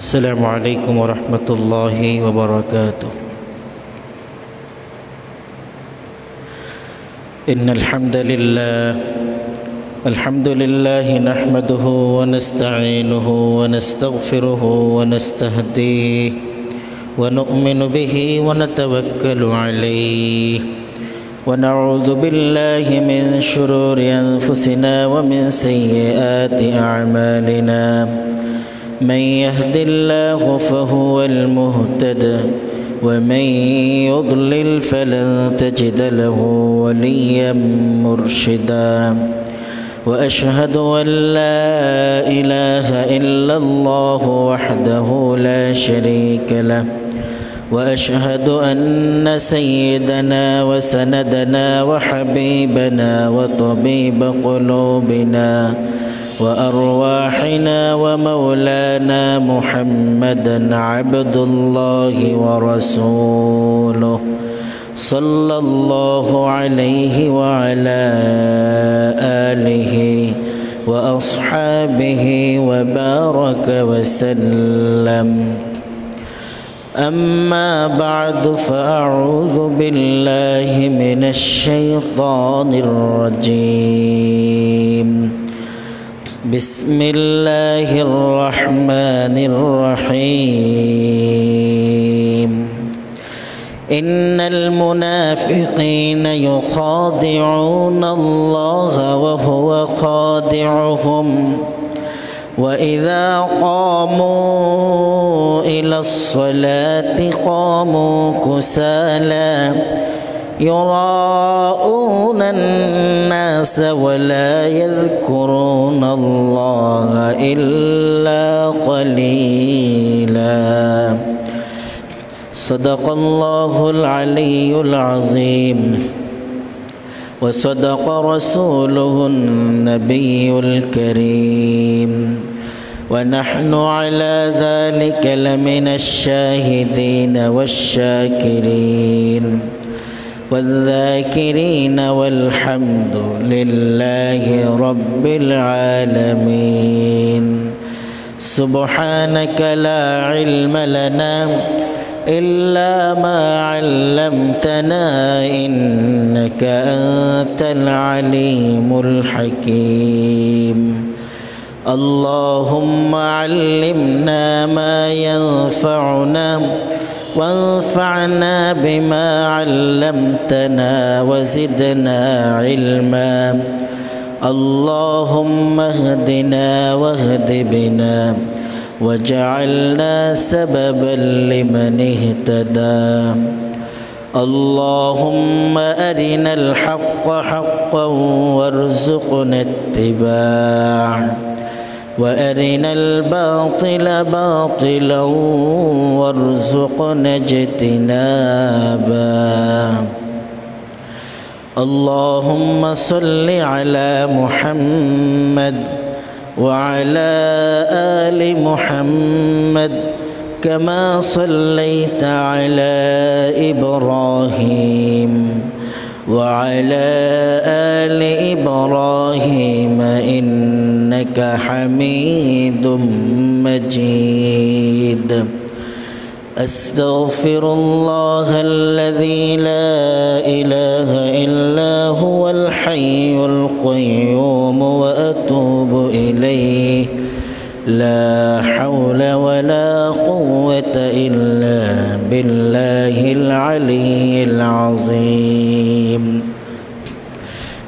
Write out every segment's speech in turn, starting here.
السلام عليكم ورحمة الله وبركاته. إن الحمد لله نحمده ونستعينه ونستغفره ونستهديه ونؤمن به ونتوكل عليه ونعوذ بالله من شرور أنفسنا ومن سيئات أعمالنا. من يهد الله فهو المهتد ومن يضلل فلن تجد له وليا مرشدا. وأشهد أن لا إله إلا الله وحده لا شريك له وأشهد أن سيدنا وسندنا وحبيبنا وطبيب قلوبنا وأرواحنا ومولانا محمدا عبد الله ورسوله صلى الله عليه وعلى آله وأصحابه وبارك وسلم. أما بعد فأعوذ بالله من الشيطان الرجيم. بسم الله الرحمن الرحيم. إن المنافقين يخادعون الله وهو خادعهم وإذا قاموا إلى الصلاة قاموا كسالى يراءون الناس ولا يذكرون الله إلا قليلا. صدق الله العلي العظيم وصدق رسوله النبي الكريم ونحن على ذلك لمن الشاهدين والشاكرين والذاكرين والحمد لله رب العالمين. سبحانك لا علم لنا إلا ما علمتنا إنك أنت العليم الحكيم. اللهم علمنا ما ينفعنا وانفعنا بما علمتنا وزدنا علما. اللهم اهدنا واهد بنا وجعلنا سببا لمن اهتدى. اللهم أرنا الحق حقا وارزقنا اتباعه وأرنا الباطل باطلا وارزقنا اجتنابه. اللهم صل على محمد وعلى آل محمد كما صليت على إبراهيم وعلى آل إبراهيم إنك حميد مجيد. أستغفر الله الذي لا إله إلا هو الحي القيوم وأتوب إليه. لا حول ولا قوة إلا بالله العلي العظيم.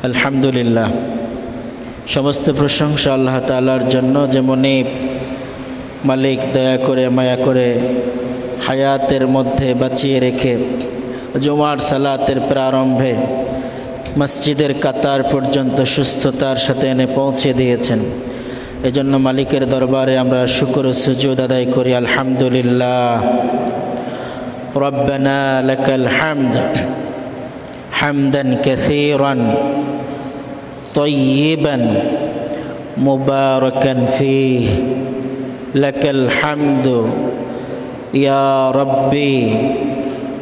الحمد لله. সমস্ত প্রশংসা আল্লাহ তাআলার জন্য, যেমনি মালিক দয়া করে মায়া করে হায়াতের মধ্যে বাঁচিয়ে রেখে জুমার সালাতের প্রারম্ভে মসজিদের কাতার পর্যন্ত সুস্থতার সাথে এনে পৌঁছে দিয়েছেন। এজন্য মালিকের দরবারে আমরা শুকর ও সুজুদ আদায় করি। আলহামদুলিল্লাহ। রব্বানা লাকাল হামদ হামদান কাসীরান طيبا مباركا فيه لك الحمد يا ربي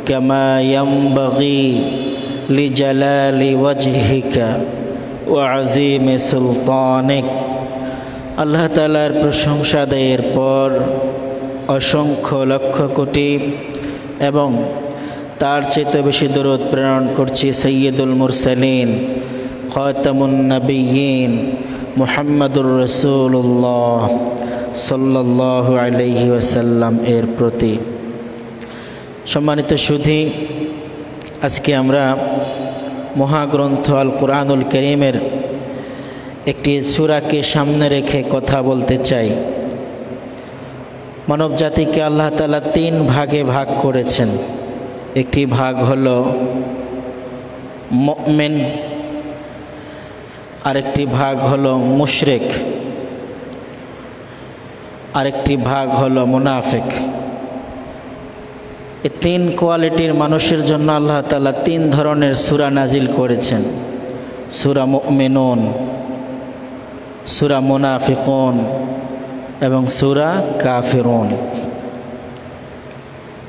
كما ينبغي لجلال وجهك وعظيم سلطانك। আল্লাহ তাআলার প্রশংসা আদায়ের পর অসংখ্য লক্ষ কোটি এবং তার চেয়ে বেশি দরুদ প্রেরণ করছি সৈয়দুল মুরসালিন খাতামুন নবিয়্যিন মুহাম্মদুর রাসূলুল্লাহ সাল্লাল্লাহু আলাইহি ওয়াসাল্লাম এর প্রতি। সম্মানিত সুধী, আজকে আমরা মহাগ্রন্থ আল কুরআনুল কারীমের একটি সূরাকে সামনে রেখে কথা বলতে চাই। মানব জাতিকে আল্লাহ তাআলা 3 ভাগে ভাগ করেছেন। একটি ভাগ হলো মুমিন, আরেকটি ভাগ হলো মুশরিক, আরেকটি ভাগ হলো মুনাফিক। এই 3 কোয়ালিটির মানুষের জন্য আল্লাহ তাআলা 3 ধরনের সূরা নাজিল করেছেন। সূরা মুমিনুন, সূরা মুনাফিকুন এবং সূরা কাফিরুন।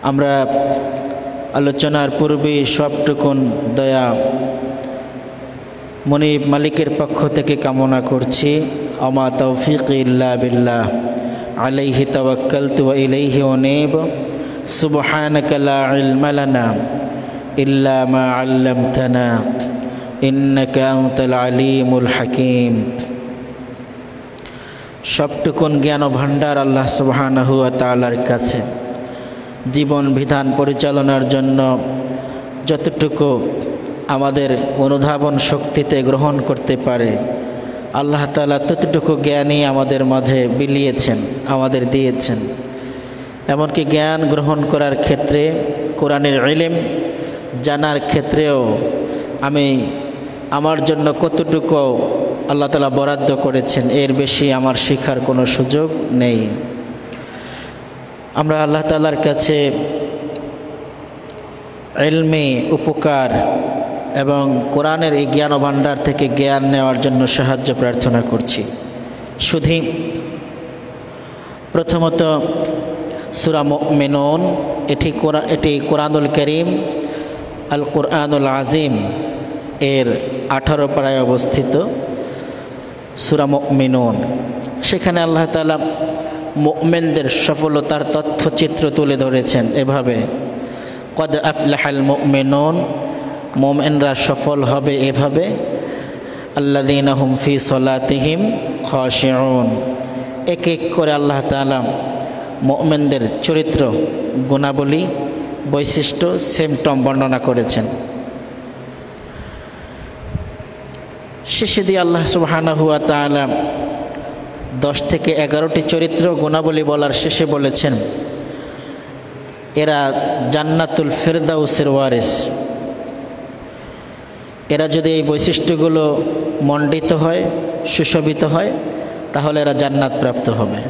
আমরা আলোচনার পূর্বে সবটুকুন দয়া মুনিব মালিকের পক্ষ থেকে কামনা করছি। আমা তৌফিকি ইল্লা বিল্লাহ, আলাইহি তাওয়াক্কালতু ওয়া ইলাইহি উনীব, সুবহানাকা লা ইলমা লানা ইল্লা মা আল্লামতানা ইন্নাকা আনতাল আলিমুল হাকীম। সবটুকুন জ্ঞান ও ভাণ্ডার আল্লাহ সুবহানাহু ওয়া তাআলার কাছে। জীবন বিধান পরিচালনার জন্য যতটুকু আমাদের অনুধাবন শক্তিতে গ্রহণ করতে পারে আল্লাহ তাআলা ততটুকু জ্ঞানই আমাদের মাঝে বিলিয়েছেন, আমাদের দিয়েছেন। এমনকি জ্ঞান গ্রহণ করার ক্ষেত্রে, কোরআনের ইলম জানার ক্ষেত্রেও আমার জন্য কতটুকু আল্লাহ তাআলা বরাদ্দ করেছেন, এর বেশি আমার শেখার কোনো সুযোগ নেই। আমরা আল্লাহ তাআলার কাছে ইলমি উপকার এবং কোরআনের এই জ্ঞান ভাণ্ডার থেকে জ্ঞান নেওয়ার জন্য সাহায্য প্রার্থনা করছি। শুধু প্রথমত সূরা মুমিনুন, এটি কোরআনুল কারীম আল কুরআনুল আজিম এর 18 পারায় অবস্থিত সূরা মুমিনুন। সেখানে আল্লাহ তাআলা মুমিনদের সফলতার তথ্যচিত্র তুলে ধরেছেন এভাবে, কদ আফলাহাল মুমিনুন, মুমিনরা সফল হবে এভাবে, আল্লাযীনা হুম ফি সলাতিহিম খাশিউন। এক এক করে আল্লাহ তাআলা মুমিনদের চরিত্র, গুণাবলী, বৈশিষ্ট্য, সিমটম বর্ণনা করেছেন। শেষে দিয়ে আল্লাহ সুবহানাহু ওয়া তাআলা 10 থেকে 11টি চরিত্র গুণাবলী বলার শেষে বলেছেন এরা জান্নাতুল ফিরদাউসের ওয়ারিস। এরা যদি এই বৈশিষ্ট্যগুলো মণ্ডিত হয়, সুশোভিত হয়, তাহলে এরা জান্নাত প্রাপ্ত হবে।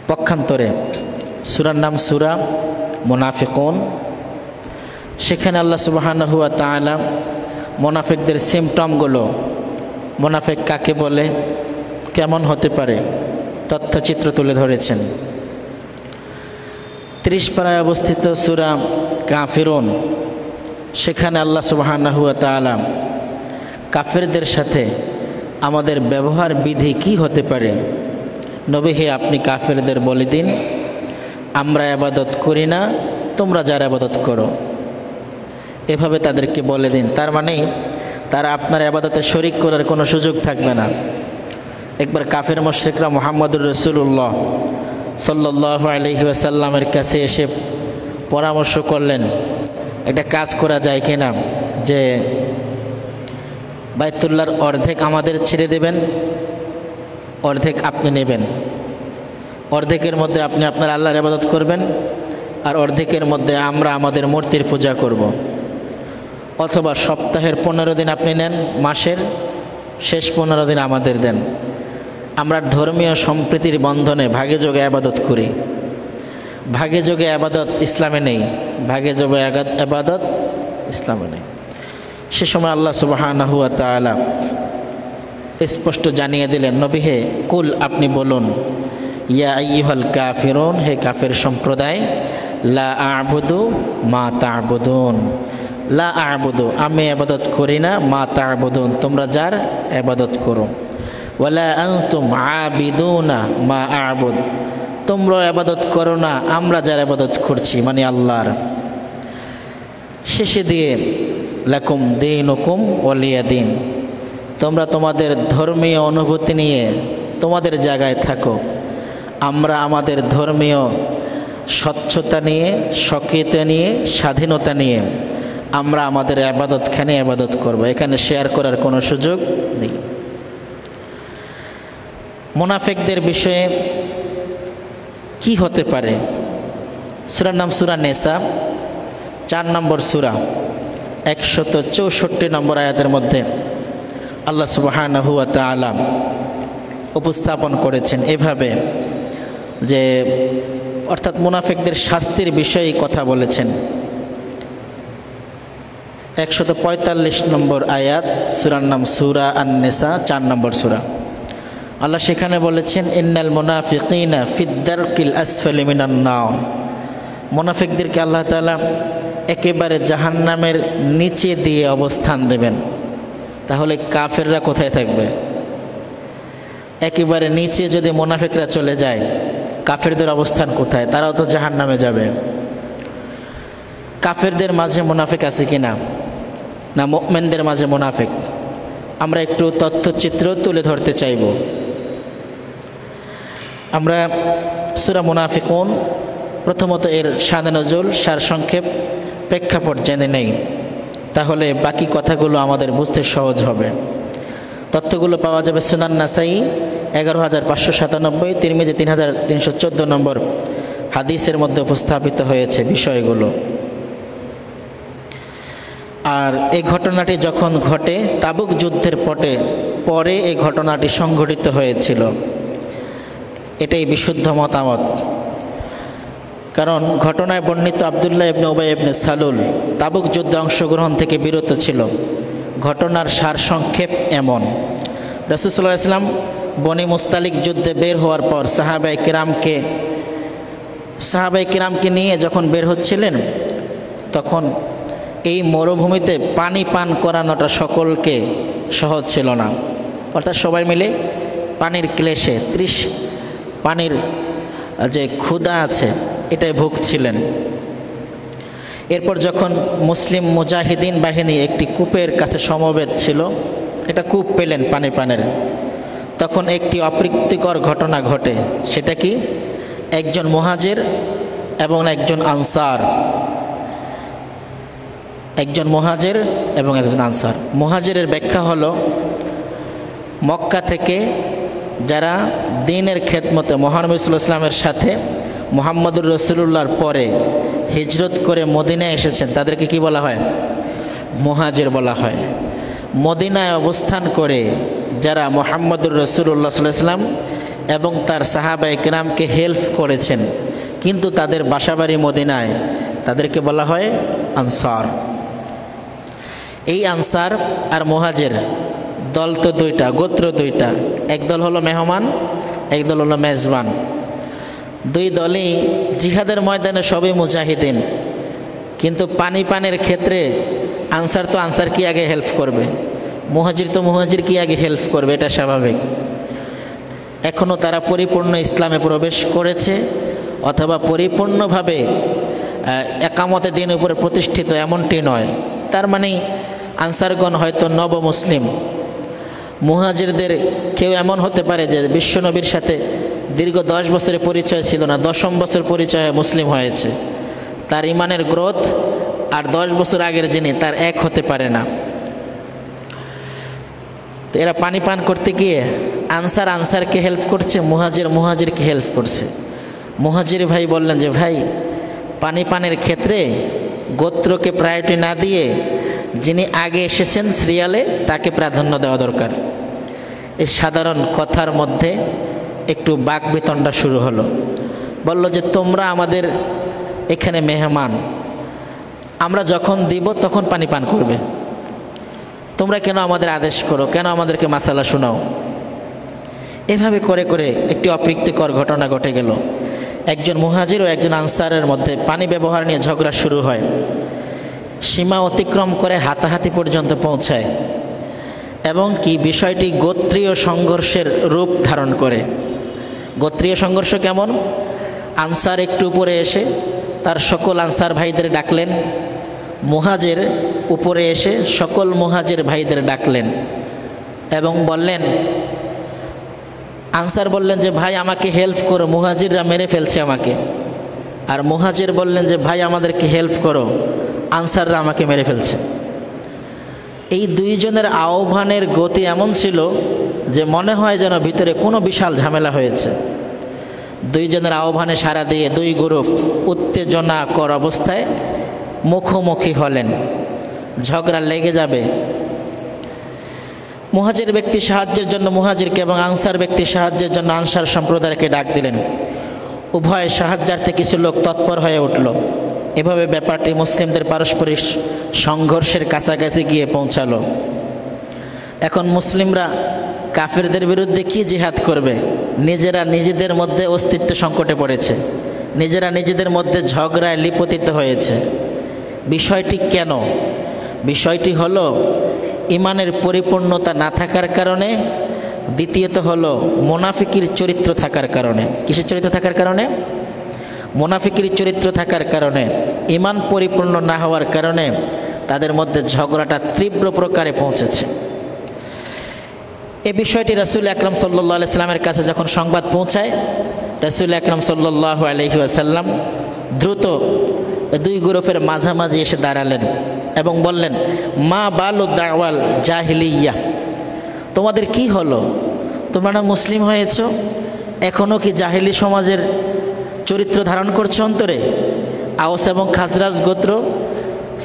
পক্ষান্তরে সূরার নাম সূরা মুনাফিকুন। সেখানে আল্লাহ সুবহানাহু ওয়া তাআলা মুনাফিকদের সিমটমগুলো, মুনাফিক কাকে বলে, কেমন হতে পারে, তথ্যচিত্র তুলে ধরেছেন। 30 পারায় অবস্থিত সূরা কাফিরুন, সেখানে আল্লাহ সুবহানাহু ওয়া তাআলা কাফেরদের সাথে আমাদের ব্যবহার বিধি কি হতে পারে, নবী হে আপনি কাফেরদের বলে দিন আমরা ইবাদত করি না, তোমরা যার ইবাদত করো, এভাবে তাদেরকে বলে দিন। তার মানে তারা আপনার ইবাদতে শরীক করার কোনো সুযোগ থাকবে না। একবার কাফের মুশরিকরা মুহাম্মদুর রাসূলুল্লাহ সাল্লাল্লাহু আলাইহি ওয়াসাল্লামের কাছে এসে পরামর্শ করলেন একটা কাজ করা যায় কিনা, যে বাইতুল্লাহর অর্ধেক আমাদের ছেড়ে দেবেন, অর্ধেক আপনি নেবেন, অর্ধেকের মধ্যে আপনি আপনার আল্লাহর ইবাদত করবেন আর অর্ধেকের মধ্যে আমরা আমাদের মূর্তির পূজা করব। অথবা সপ্তাহের 15 দিন আপনি নেন, মাসের শেষ 15 দিন আমাদের দেন। আমরা ধর্মীয় সম্প্রীতির বন্ধনে ভাগে যোগে ইবাদত করি। ভাগে যোগে ইবাদত ইসলামে নেই, ভাগে যোগে ইবাদত ইসলামে নেই। সে সময় আল্লাহ সুবহানাহু ওয়া তাআলা স্পষ্ট জানিয়ে দিলেন, নবী হে কুল আপনি বলুন, ইয়া আইয়ুহাল কাফিরুন, হে কাফের সম্প্রদায়, লা আ'বুদু মা তা'বুদুন, লা আ'বুদু আমি ইবাদত করি না, মা তা'বুদুন তোমরা যার ইবাদত করো, ওয়ালা আনতুম আবিদুনা মা আ'বুদ তোমরা ইবাদত করো না, আমরা যার ইবাদত করছি মানে আল্লাহর। শেষে দিয়ে লাকুম দীনুকুম ওয়ালিয়া দিন, তোমরা তোমাদের ধর্মীয় অনুভূতি নিয়ে তোমাদের জায়গায় থাকো, আমরা আমাদের ধর্মীয় স্বচ্ছতা নিয়ে, স্বকীয়তা নিয়ে, স্বাধীনতা নিয়ে আমরা আমাদের ইবাদতখানে ইবাদত করব, এখানে শেয়ার করার কোনো সুযোগ নেই। মুনাফিকদের বিষয়ে কি হতে পারে? সূরার নাম সূরা নিসা, 4 নম্বর সূরা, 164 নম্বর আয়াতের মধ্যে আল্লাহ সুবহানাহু ওয়া তাআলা উপস্থাপন করেছেন এভাবে যে, অর্থাৎ মুনাফিকদের শাস্তির বিষয়ে কথা বলেছেন। 145 নম্বর আয়াত, সূরার নাম সূরা আন-নিসা, 4 নম্বর সূরা। আল্লাহ সেখানে বলেছেন, ইন্নাল মুনাফিকিনা ফিদ দারকিল আসফালি মিনান নার, মুনাফিকদেরকে আল্লাহ তাআলা একেবারে জাহান্নামের নিচে দিয়ে অবস্থান দেবেন। তাহলে কাফেররা কোথায় থাকবে? একেবারে নিচে যদি মুনাফিকরা চলে যায়, কাফেরদের অবস্থান কোথায়? তারাও তো জাহান্নামে যাবে। কাফেরদের মাঝে মুনাফিক আছে কিনা, না মুমিনদের মাঝে মুনাফিক? আমরা একটু তথ্যচিত্র তুলে ধরতে চাইব। আমরা সূরা মুনাফিকুন প্রথমত এর শানে নজুল, সারসংক্ষেপ, প্রেক্ষাপট জেনে নেই, তাহলে বাকি কথাগুলো আমাদের বুঝতে সহজ হবে। তথ্যগুলো পাওয়া যাবে সুনান নাসাই 11597, তিরমিজি 3314 নম্বর হাদিসের মধ্যে উপস্থাপিত হয়েছে বিষয়গুলো। আর এই ঘটনাটি যখন ঘটে, তাবুক যুদ্ধের পরে এই ঘটনাটি সংঘটিত হয়েছিল, এটাই বিশুদ্ধ মতামত। কারণ ঘটনায় বর্ণিত আব্দুল্লাহ ইবনে উবাই ইবনে সালুল তাবুক যুদ্ধে অংশগ্রহণ থেকে বিরত ছিল। ঘটনার সারসংক্ষেপ এমন: রাসূল সাল্লাল্লাহু আলাইহি ওয়াসাল্লাম বনি মুস্তালিক যুদ্ধে বের হওয়ার পর সাহাবায়ে কিরামকে নিয়ে যখন বের হচ্ছিলেন, তখন এই মরুভূমিতে পানি পান করানোটা সকলকে সহজ ছিল না। অর্থাৎ সবাই মিলে পানির ক্লেশে, পানির যে ক্ষুধা আছে এটাই ভুগছিলেন। এরপর যখন মুসলিম মুজাহিদিন বাহিনী একটি কূপের কাছে সমবেত ছিল, এটা কূপ পেলেন পানি পানের, তখন একটি অপ্রীতিকর ঘটনা ঘটে। সেটা কি? একজন মুহাজির এবং একজন আনসার, মুহাজিরের ব্যাখ্যা হলো, মক্কা থেকে যারা দ্বীনের খেদমতে মহানবী সাল্লাল্লাহু আলাইহি ওয়াসাল্লামের সাথে মুহাম্মদুর রাসূলুল্লাহর পরে হিজরত করে মদিনায় এসেছেন, তাদেরকে কি বলা হয়? মুহাজির বলা হয়। মদিনায় অবস্থান করে যারা মুহাম্মদুর রাসূলুল্লাহ সাল্লাল্লাহু আলাইহি ওয়াসাল্লাম এবং তার সাহাবায়ে কিরামকে হেল্প করেছেন, কিন্তু তাদের বাসাবাড়ি মদিনায়, তাদেরকে বলা হয় আনসার। এই আনসার আর মুহাজির দল তো দুইটা, গোত্র দুইটা, এক দল হলো মেহমান, এক দল হলো মেজবান। দুই দলই জিহাদের ময়দানে সবই মুজাহিদিন, কিন্তু পানের ক্ষেত্রে আনসার কি আগে হেল্প করবে, মুহাজির কি আগে হেল্প করবে, এটা স্বাভাবিক। এখনও তারা পরিপূর্ণ ইসলামে প্রবেশ করেছে অথবা পরিপূর্ণভাবে একামতে দ্বীন উপরে প্রতিষ্ঠিত এমনটি নয়। তার মানে আনসারগণ হয়তো নব মুসলিম। মুহাজিরদের কেউ এমন হতে পারে যে বিশ্বনবীর সাথে দীর্ঘ 10 বছরের পরিচয় ছিল না, 10ম বছর পরিচয়ে মুসলিম হয়েছে। তার ইমানের গ্রোথ আর 10 বছর আগের যিনি, তার এক হতে পারে না। তো এরা পানি পান করতে গিয়ে আনসারকে হেল্প করছে, মুহাজিরকে হেল্প করছে। মুহাজির ভাই বললেন যে, ভাই, পানি পানের ক্ষেত্রে গোত্রকে প্রায়োরিটি না দিয়ে যিনি আগে এসেছেন সিরিয়ালে তাকে প্রাধান্য দেওয়া দরকার। এই সাধারণ কথার মধ্যে একটু বাকবিতণ্ডা শুরু হলো। বলল যে, তোমরা আমাদের এখানে মেহমান, আমরা যখন দিব তখন পানি পান করবে, তোমরা কেন আমাদের আদেশ করো, কেন আমাদেরকে মাসালা শোনাও? এভাবে করে করে একটি অপ্রীতিকর ঘটনা ঘটে গেল। একজন মুহাজির ও একজন আনসারের মধ্যে পানি ব্যবহার নিয়ে ঝগড়া শুরু হয়, সীমা অতিক্রম করে হাতাহাতি পর্যন্ত পৌঁছায়, এবং কি বিষয়টি গোত্রীয় সংঘর্ষের রূপ ধারণ করে। গোত্রীয় সংঘর্ষ কেমন? আনসার একটু উপরে এসে তার সকল আনসার ভাইদের ডাকলেন, মুহাজির উপরে এসে সকল মুহাজির ভাইদের ডাকলেন এবং বললেন, আনসার বললেন যে ভাই আমাকে হেল্প করো, মুহাজিররা মেরে ফেলছে আমাকে। আর মুহাজির বললেন যে ভাই আমাদেরকে হেল্প করো, আনসাররা আমাকে মেরে ফেলছে। এই দুইজনের আহ্বানের গতি এমন ছিল যে মনে হয় যেন ভিতরে কোনো বিশাল ঝামেলা হয়েছে। দুইজনের আহ্বানে সাড়া দিয়ে দুই গ্রুপ উত্তেজনাকর অবস্থায় মুখোমুখি হলেন, ঝগড়া লেগে যাবে। মুহাজির ব্যক্তি সাহায্যের জন্য মুহাজিরকে এবং আনসার ব্যক্তি সাহায্যের জন্য আনসার সম্প্রদায়কে ডাক দিলেন। উভয় সাহায্যার্থে কিছু লোক তৎপর হয়ে উঠল। এভাবে ব্যাপারটি মুসলিমদের পারস্পরিক সংঘর্ষের কাছাকাছি গিয়ে পৌঁছালো। এখন মুসলিমরা কাফেরদের বিরুদ্ধে কি জিহাদ করবে? নিজেরা নিজেদের মধ্যে অস্তিত্ব সংকটে পড়েছে, নিজেরা নিজেদের মধ্যে ঝগড়ায় লিপতিত হয়েছে। বিষয়টি কেন? বিষয়টি হলো ইমানের পরিপূর্ণতা না থাকার কারণে, দ্বিতীয়ত হলো মুনাফিকির চরিত্র থাকার কারণে। কিসের চরিত্র থাকার কারণে? মুনাফিকির চরিত্র থাকার কারণে, ইমান পরিপূর্ণ না হওয়ার কারণে তাদের মধ্যে ঝগড়াটা তীব্র প্রকারে পৌঁছেছে। এ বিষয়টি রাসূল আকরাম সাল্লাল্লাহু আলাইহি ওয়াসাল্লামের কাছে যখন সংবাদ পৌঁছায়, রাসূল আকরাম সাল্লাল্লাহু আলাইহি ওয়াসাল্লাম দ্রুত দুই গ্রুপের মাঝামাঝি এসে দাঁড়ালেন এবং বললেন, মা বালু দাওয়াল জাহিলিয়া, তোমাদের কি হলো? তোমরা মুসলিম হয়েছ, এখনও কি জাহিলি সমাজের চরিত্র ধারণ করছো অন্তরে? আওস এবং খাজরাজ গোত্র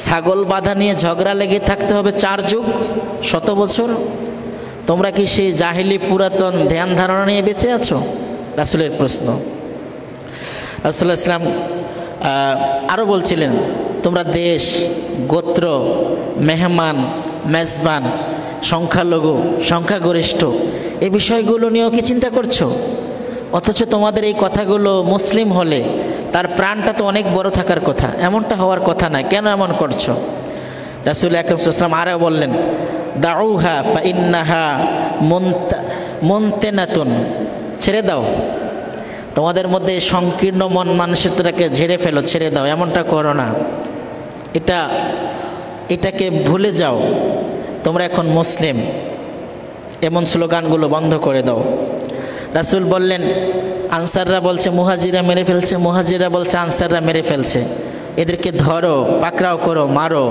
ছাগল বাঁধা নিয়ে ঝগড়া লেগে থাকতে হবে 4 যুগ 100 বছর? তোমরা কি সেই জাহিলি পুরাতন ধ্যান ধারণা নিয়ে বেঁচে আছো? রাসূলের প্রশ্ন। রাসূল ইসলাম আরও বলছিলেন, তোমরা দেশ, গোত্র, মেহমান, মেজবান, সংখ্যালঘু, সংখ্যাগরিষ্ঠ এই বিষয়গুলো নিয়েও কি চিন্তা করছো? অথচ তোমাদের এই কথাগুলো মুসলিম হলে তার প্রাণটা তো অনেক বড় থাকার কথা, এমনটা হওয়ার কথা না, কেন এমন করছো? রাসূল আকরাম সাল্লাল্লাহু আলাইহি ওয়াসাল্লাম আরও বললেন, দাউহা ফাইন্নাহা মুনতেনাতুন, ছেড়ে দাও, তোমাদের মধ্যে সংকীর্ণ মন মানসিকতাকে ঝেড়ে ফেলো, ছেড়ে দাও, এমনটা করো না, এটাকে ভুলে যাও, তোমরা এখন মুসলিম, এমন স্লোগানগুলো বন্ধ করে দাও। রাসূল বললেন, আনসাররা বলছে মুহাজিরা মেরে ফেলছে, মুহাজিরা বলছে আনসাররা মেরে ফেলছে, এদেরকে ধরো, পাকড়াও করো, মারো।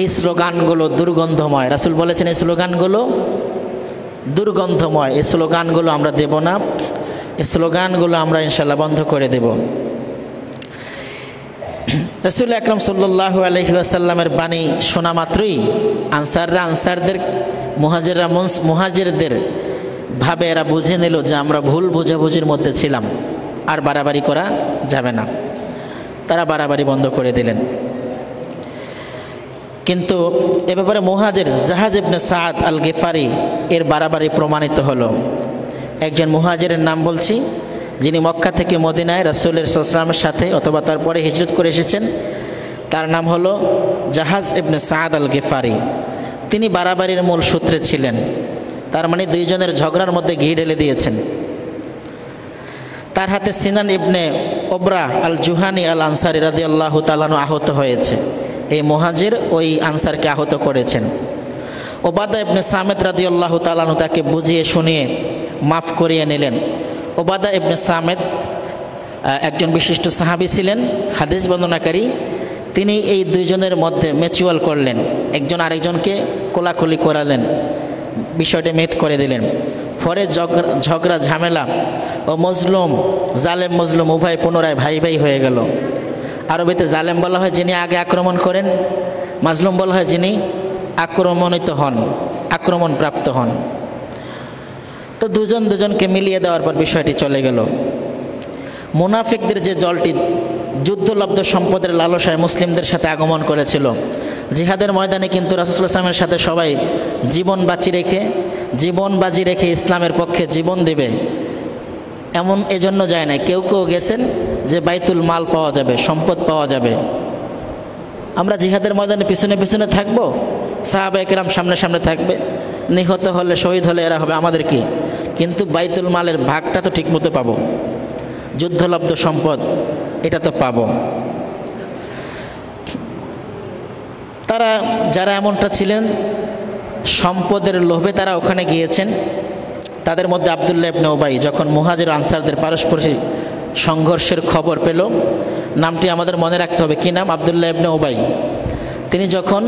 এই স্লোগানগুলো দুর্গন্ধময়। রাসূল বলেছেন এই স্লোগানগুলো দুর্গন্ধময়, এই স্লোগানগুলো আমরা দেব না, এই স্লোগানগুলো আমরা ইনশাল্লাহ বন্ধ করে দেব। রাসূল আকরাম সাল্লাল্লাহু আলাইহি ওয়াসাল্লামের বাণী শোনা মাত্রই আনসাররা আনসারদের, মুহাজিররা মুহাজিরদের ভাবে এরা বুঝে নিল যে আমরা ভুল বোঝাবুঝির মধ্যে ছিলাম, আর বাড়াবাড়ি করা যাবে না। তারা বাড়াবাড়ি বন্ধ করে দিলেন। কিন্তু এ ব্যাপারে মুহাজির জাহাজ ইবনে সাদ আল গিফারি এর বাড়াবাড়ি প্রমাণিত হলো। একজন মুহাজিরের নাম বলছি, যিনি মক্কা থেকে মদিনায় রাসূলের সাল্লাল্লাহু আলাইহি ওয়াসাল্লামের সাথে অথবা তারপরে হিজরত করে এসেছেন, তার নাম হলো জাহাজ ইবনে সাদ আল গিফারি। তিনি বাড়াবাড়ির মূল সূত্রে ছিলেন, তার মানে দুইজনের ঝগড়ার মধ্যে ঘি ঢেলে দিয়েছেন। তার হাতে সিনান ইবনে ওবরা আল জুহানি আল আনসারি রাদিয়াল্লাহু তাআলা আনহু আহত হয়েছে। এই মুহাজির ওই আনসারকে আহত করেছেন। ওবাদা ইবনে সামিত রাদিয়াল্লাহু তাআলা আনহু তাকে বুঝিয়ে শুনিয়ে মাফ করিয়ে নিলেন। ওবাদা ইবনে সামিত একজন বিশিষ্ট সাহাবী ছিলেন, হাদিস বর্ণনাকারী। তিনি এই দুইজনের মধ্যে ম্যাচুয়াল করলেন, একজন আরেকজনকে কোলাকুলি করালেন, বিষয়টা মেট করে দিলেন। পরে ঝগড়া ঝামেলা ও মজলুম, জালেম মজলুম উভয় পুনরায় ভাই ভাই হয়ে গেল। আরবিতে জালেম বলা হয় যিনি আগে আক্রমণ করেন, মাজলুম বলা হয় যিনি আক্রমণিত হন, আক্রমণ প্রাপ্ত হন। তো দুজনকে মিলিয়ে দেওয়ার পর বিষয়টি চলে গেল। মুনাফিকদের যে দলটি যুদ্ধলব্ধ সম্পদের লালসায় মুসলিমদের সাথে আগমন করেছিল, জিহাদের ময়দানে কিন্তু রাসূল সাল্লাল্লাহু আলাইহি ওয়াসাল্লামের সাথে সবাই জীবন বাজি রেখে ইসলামের পক্ষে জীবন দেবে এমন এজন্য যায় না। কেউ কেউ গেছেন যে বাইতুল মাল পাওয়া যাবে, সম্পদ পাওয়া যাবে। আমরা জিহাদের ময়দানে পিছনে পিছনে থাকবো, সাহাবায়ে কেরাম সামনে সামনে থাকবে, নিহত হলে শহীদ হলে এরা হবে আমাদের কি, কিন্তু বাইতুল মালের ভাগটা তো ঠিকমতো পাবো। যুদ্ধলব্ধ সম্পদ, এটা তো পাবো। তারা যারা এমনটা ছিলেন, সম্পদের লোভে তারা ওখানে গিয়েছেন। তাদের মধ্যে আব্দুল্লাহ ইবনে উবাই যখন মুহাজির আনসারদের পারস্পরিক সংঘর্ষের খবর পেল, নামটি আমাদের মনে রাখতে হবে, কি নাম? আব্দুল্লাহ ইবনে উবাই। তিনি যখন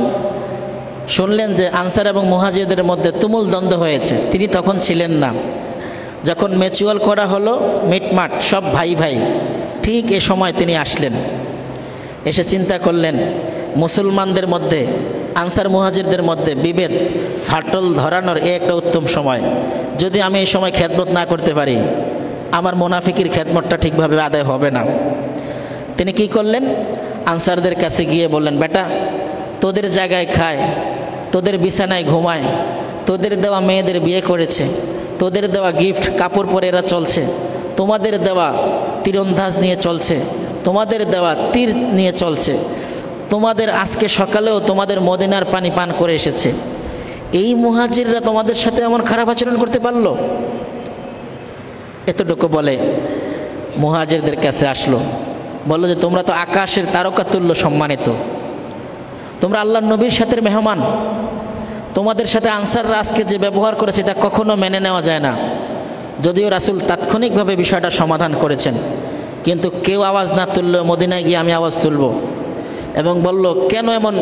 শুনলেন যে আনসার এবং মুহাজিরদের মধ্যে তুমুল দ্বন্দ্ব হয়েছে, তিনি তখন ছিলেন না। যখন ম্যাচুয়াল করা হলো, মিটমাট সব ভাই ভাই, ঠিক এ সময় তিনি আসলেন। এসে চিন্তা করলেন মুসলমানদের মধ্যে, আনসার মুহাজিরদের মধ্যে বিভেদ ফাটল ধরানোর একটা উত্তম সময়। যদি আমি এই সময় খেদমত না করতে পারি, আমার মুনাফিকির খেদমতটা ঠিকভাবে আদায় হবে না। তিনি কি করলেন? আনসারদের কাছে গিয়ে বললেন, বেটা, তোদের জায়গায় খায়, তোদের বিছানায় ঘুমায়, তোদের দেওয়া মেয়েদের বিয়ে করেছে, তোদের দেওয়া গিফট কাপড় পরে এরা চলছে, তোমাদের দেওয়া তীরন্দাজ নিয়ে চলছে, তোমাদের দেওয়া তীর নিয়ে চলছে, তোমাদের আজকে সকালেও তোমাদের মদিনার পানি পান করে এসেছে, এই মুহাজিররা তোমাদের সাথে এমন খারাপ আচরণ করতে পারলো? এতটুকু বলে মুহাজিরদের কাছে আসলো, বললো যে তোমরা তো আকাশের তারকা তুল্য সম্মানিত, তোমরা আল্লাহর নবীর সাথে মেহমান, তোমাদের সাথে আনসাররা আজকে যে ব্যবহার করেছে এটা কখনো মেনে নেওয়া যায় না। যদিও রাসূল তাৎক্ষণিকভাবে বিষয়টা সমাধান করেছেন, কিন্তু কেউ আওয়াজ না তুললেও মদিনায় গিয়ে আমি আওয়াজ তুলব, এবং বলল কেন এমন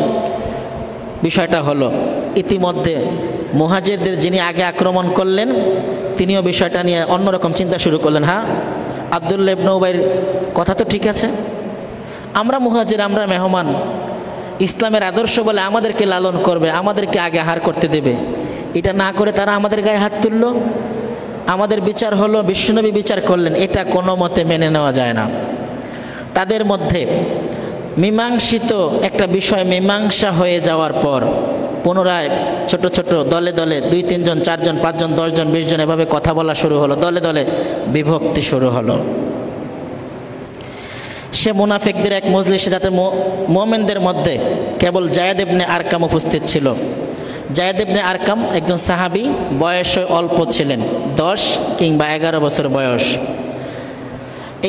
বিষয়টা হলো। ইতিমধ্যে মুহাজিরদের যিনি আগে আক্রমণ করলেন, তিনিও বিষয়টা নিয়ে অন্যরকম চিন্তা শুরু করলেন। হ্যাঁ, আব্দুল্লাহ ইবনে উবাইর কথা তো ঠিক আছে, আমরা মুহাজির, আমরা মেহমান, ইসলামের আদর্শ বলে আমাদেরকে লালন করবে, আমাদেরকে আগে হার করতে দেবে, এটা না করে তারা আমাদের গায়ে হাত তুলল। আমাদের বিচার হলো, বিশ্বনবী বিচার করলেন, এটা কোনো মতে মেনে নেওয়া যায় না। তাদের মধ্যে মীমাংসিত একটা বিষয় মীমাংসা হয়ে যাওয়ার পর পুনরায় ছোট ছোট দলে দলে 2-3 জন, 4 জন, 5 জন, 10 জন, 20 জন এভাবে কথা বলা শুরু হলো, দলে দলে বিভক্তি শুরু হলো। সে মুনাফিকদের এক মজলিসে, যাতে মুমিনদের মধ্যে কেবল যায়েদ ইবনে আরকাম উপস্থিত ছিল। যায়েদ ইবনে আরকাম একজন সাহাবী, বয়সে অল্প ছিলেন, 10 কিংবা 11 বছর বয়স।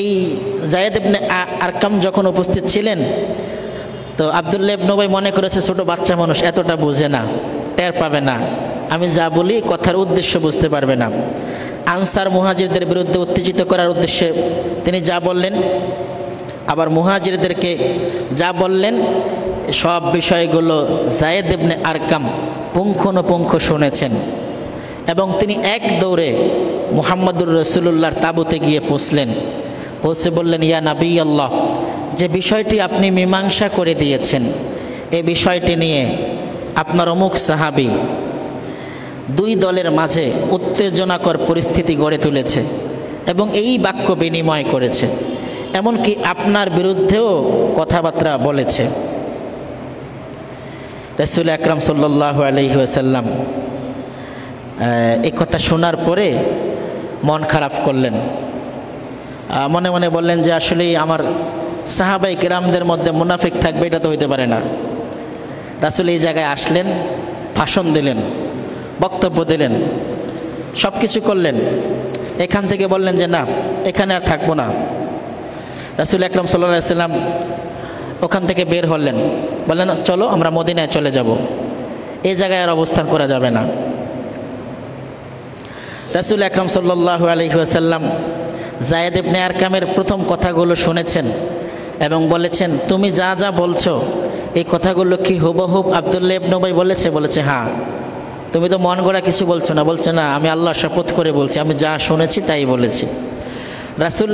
এই যায়েদ ইবনে আরকাম যখন উপস্থিত ছিলেন, তো আব্দুল্লাহ ইবনে উবাই মনে করেছে ছোট বাচ্চা মানুষ, এতটা বুঝে না, টের পাবে না, আমি যা বলি কথার উদ্দেশ্য বুঝতে পারবে না। আনসার মুহাজিরদের বিরুদ্ধে উত্তেজিত করার উদ্দেশ্যে তিনি যা বললেন, আবার মুহাজিরদেরকে যা বললেন, সব বিষয়গুলো যায়েদ ইবনে আরকাম পুঙ্খানুপুঙ্খ শুনেছেন, এবং তিনি এক দৌড়ে মুহাম্মদুর রাসূলুল্লাহর তাঁবুতে গিয়ে পৌঁছে বললেন, ইয়া নবী আল্লাহ, যে বিষয়টি আপনি মীমাংসা করে দিয়েছেন, এই বিষয়টি নিয়ে আপনার অমুক সাহাবী 2 দলের মাঝে উত্তেজনাকর পরিস্থিতি গড়ে তুলেছে এবং এই বাক্য বিনিময় করেছে, এমনকি আপনার বিরুদ্ধেও কথাবার্তা বলেছে। রাসূল আকরাম সাল্লাল্লাহু আলাইহি ওয়াসাল্লাম এই কথা শোনার পরে মন খারাপ করলেন, মনে মনে বললেন যে আসলেই আমার সাহাবাই কিরামদের মধ্যে মুনাফিক থাকবে, এটা তো হইতে পারে না। রাসূল এই জায়গায় আসলেন, ভাষণ দিলেন, বক্তব্য দিলেন, সব কিছু করলেন, এখান থেকে বললেন যে না, এখানে আর থাকবো না। রাসূল আকরাম সাল্লাল্লাহু আলাইহি ওয়াসাল্লাম ওখান থেকে বের হলেন, বললেন চলো আমরা মদিনায় চলে যাব, এই জায়গায় আর অবস্থান করা যাবে না। রাসূল আকরাম সাল্লাল্লাহু আলাইহি ওয়াসাল্লাম যায়েদ ইবনে আরকামের প্রথম কথাগুলো শুনেছেন এবং বলেছেন, তুমি যা যা বলছো এই কথাগুলো কি হুবহুব আব্দুল্লাহ ইবনে উবাই বলেছে? বলেছে হ্যাঁ। তুমি তো মন গড়া কিছু বলছো না? বলছে না, আমি আল্লাহর শপথ করে বলছি, আমি যা শুনেছি তাই বলেছি। রাসূল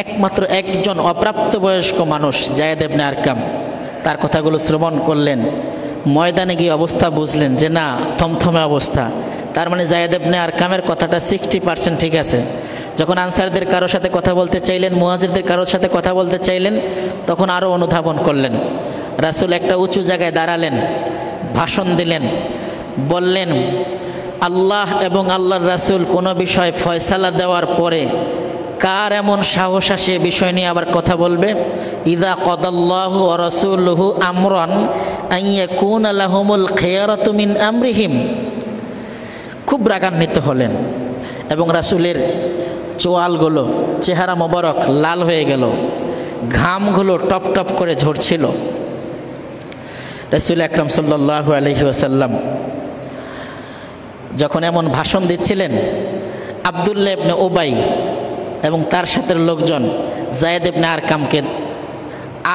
একমাত্র একজন অপ্রাপ্তবয়স্ক মানুষ যায়েদ ইবনে আরকাম, তার কথাগুলো শ্রবণ করলেন, ময়দানে গিয়ে অবস্থা বুঝলেন যে না, থমথমে অবস্থা। তার মানে যায়েদ ইবনে আরকামের কথাটা 60% ঠিক আছে। যখন আনসারদের কারোর সাথে কথা বলতে চাইলেন, মুহাজিরদের কারোর সাথে কথা বলতে চাইলেন, তখন আরও অনুধাবন করলেন। রাসূল একটা উঁচু জায়গায় দাঁড়ালেন, ভাষণ দিলেন, বললেন, আল্লাহ এবং আল্লাহর রাসূল কোনো বিষয় ফয়সালা দেওয়ার পরে কার এমন সাহস আসে বিষয় নিয়ে আবার কথা বলবে? ইযা কাদাল্লাহু ওয়া রাসূলুহু আমরান আন ইয়াকুনা লাহুমুল খিয়ারাতু মিন আমরিহিম। খুব রাগান্বিত হলেন এবং রাসূলের চোয়ালগুলো, চেহারা মোবারক লাল হয়ে গেল, ঘামগুলো টপ টপ করে ঝরছিল। রাসূল আকরাম সাল্লাল্লাহু আলাইহি ওয়াসাল্লাম যখন এমন ভাষণ দিচ্ছিলেন, আব্দুল্লাহ ইবনে উবাই এবং তার সাথে লোকজন যায়েদ ইবনে আরকামকে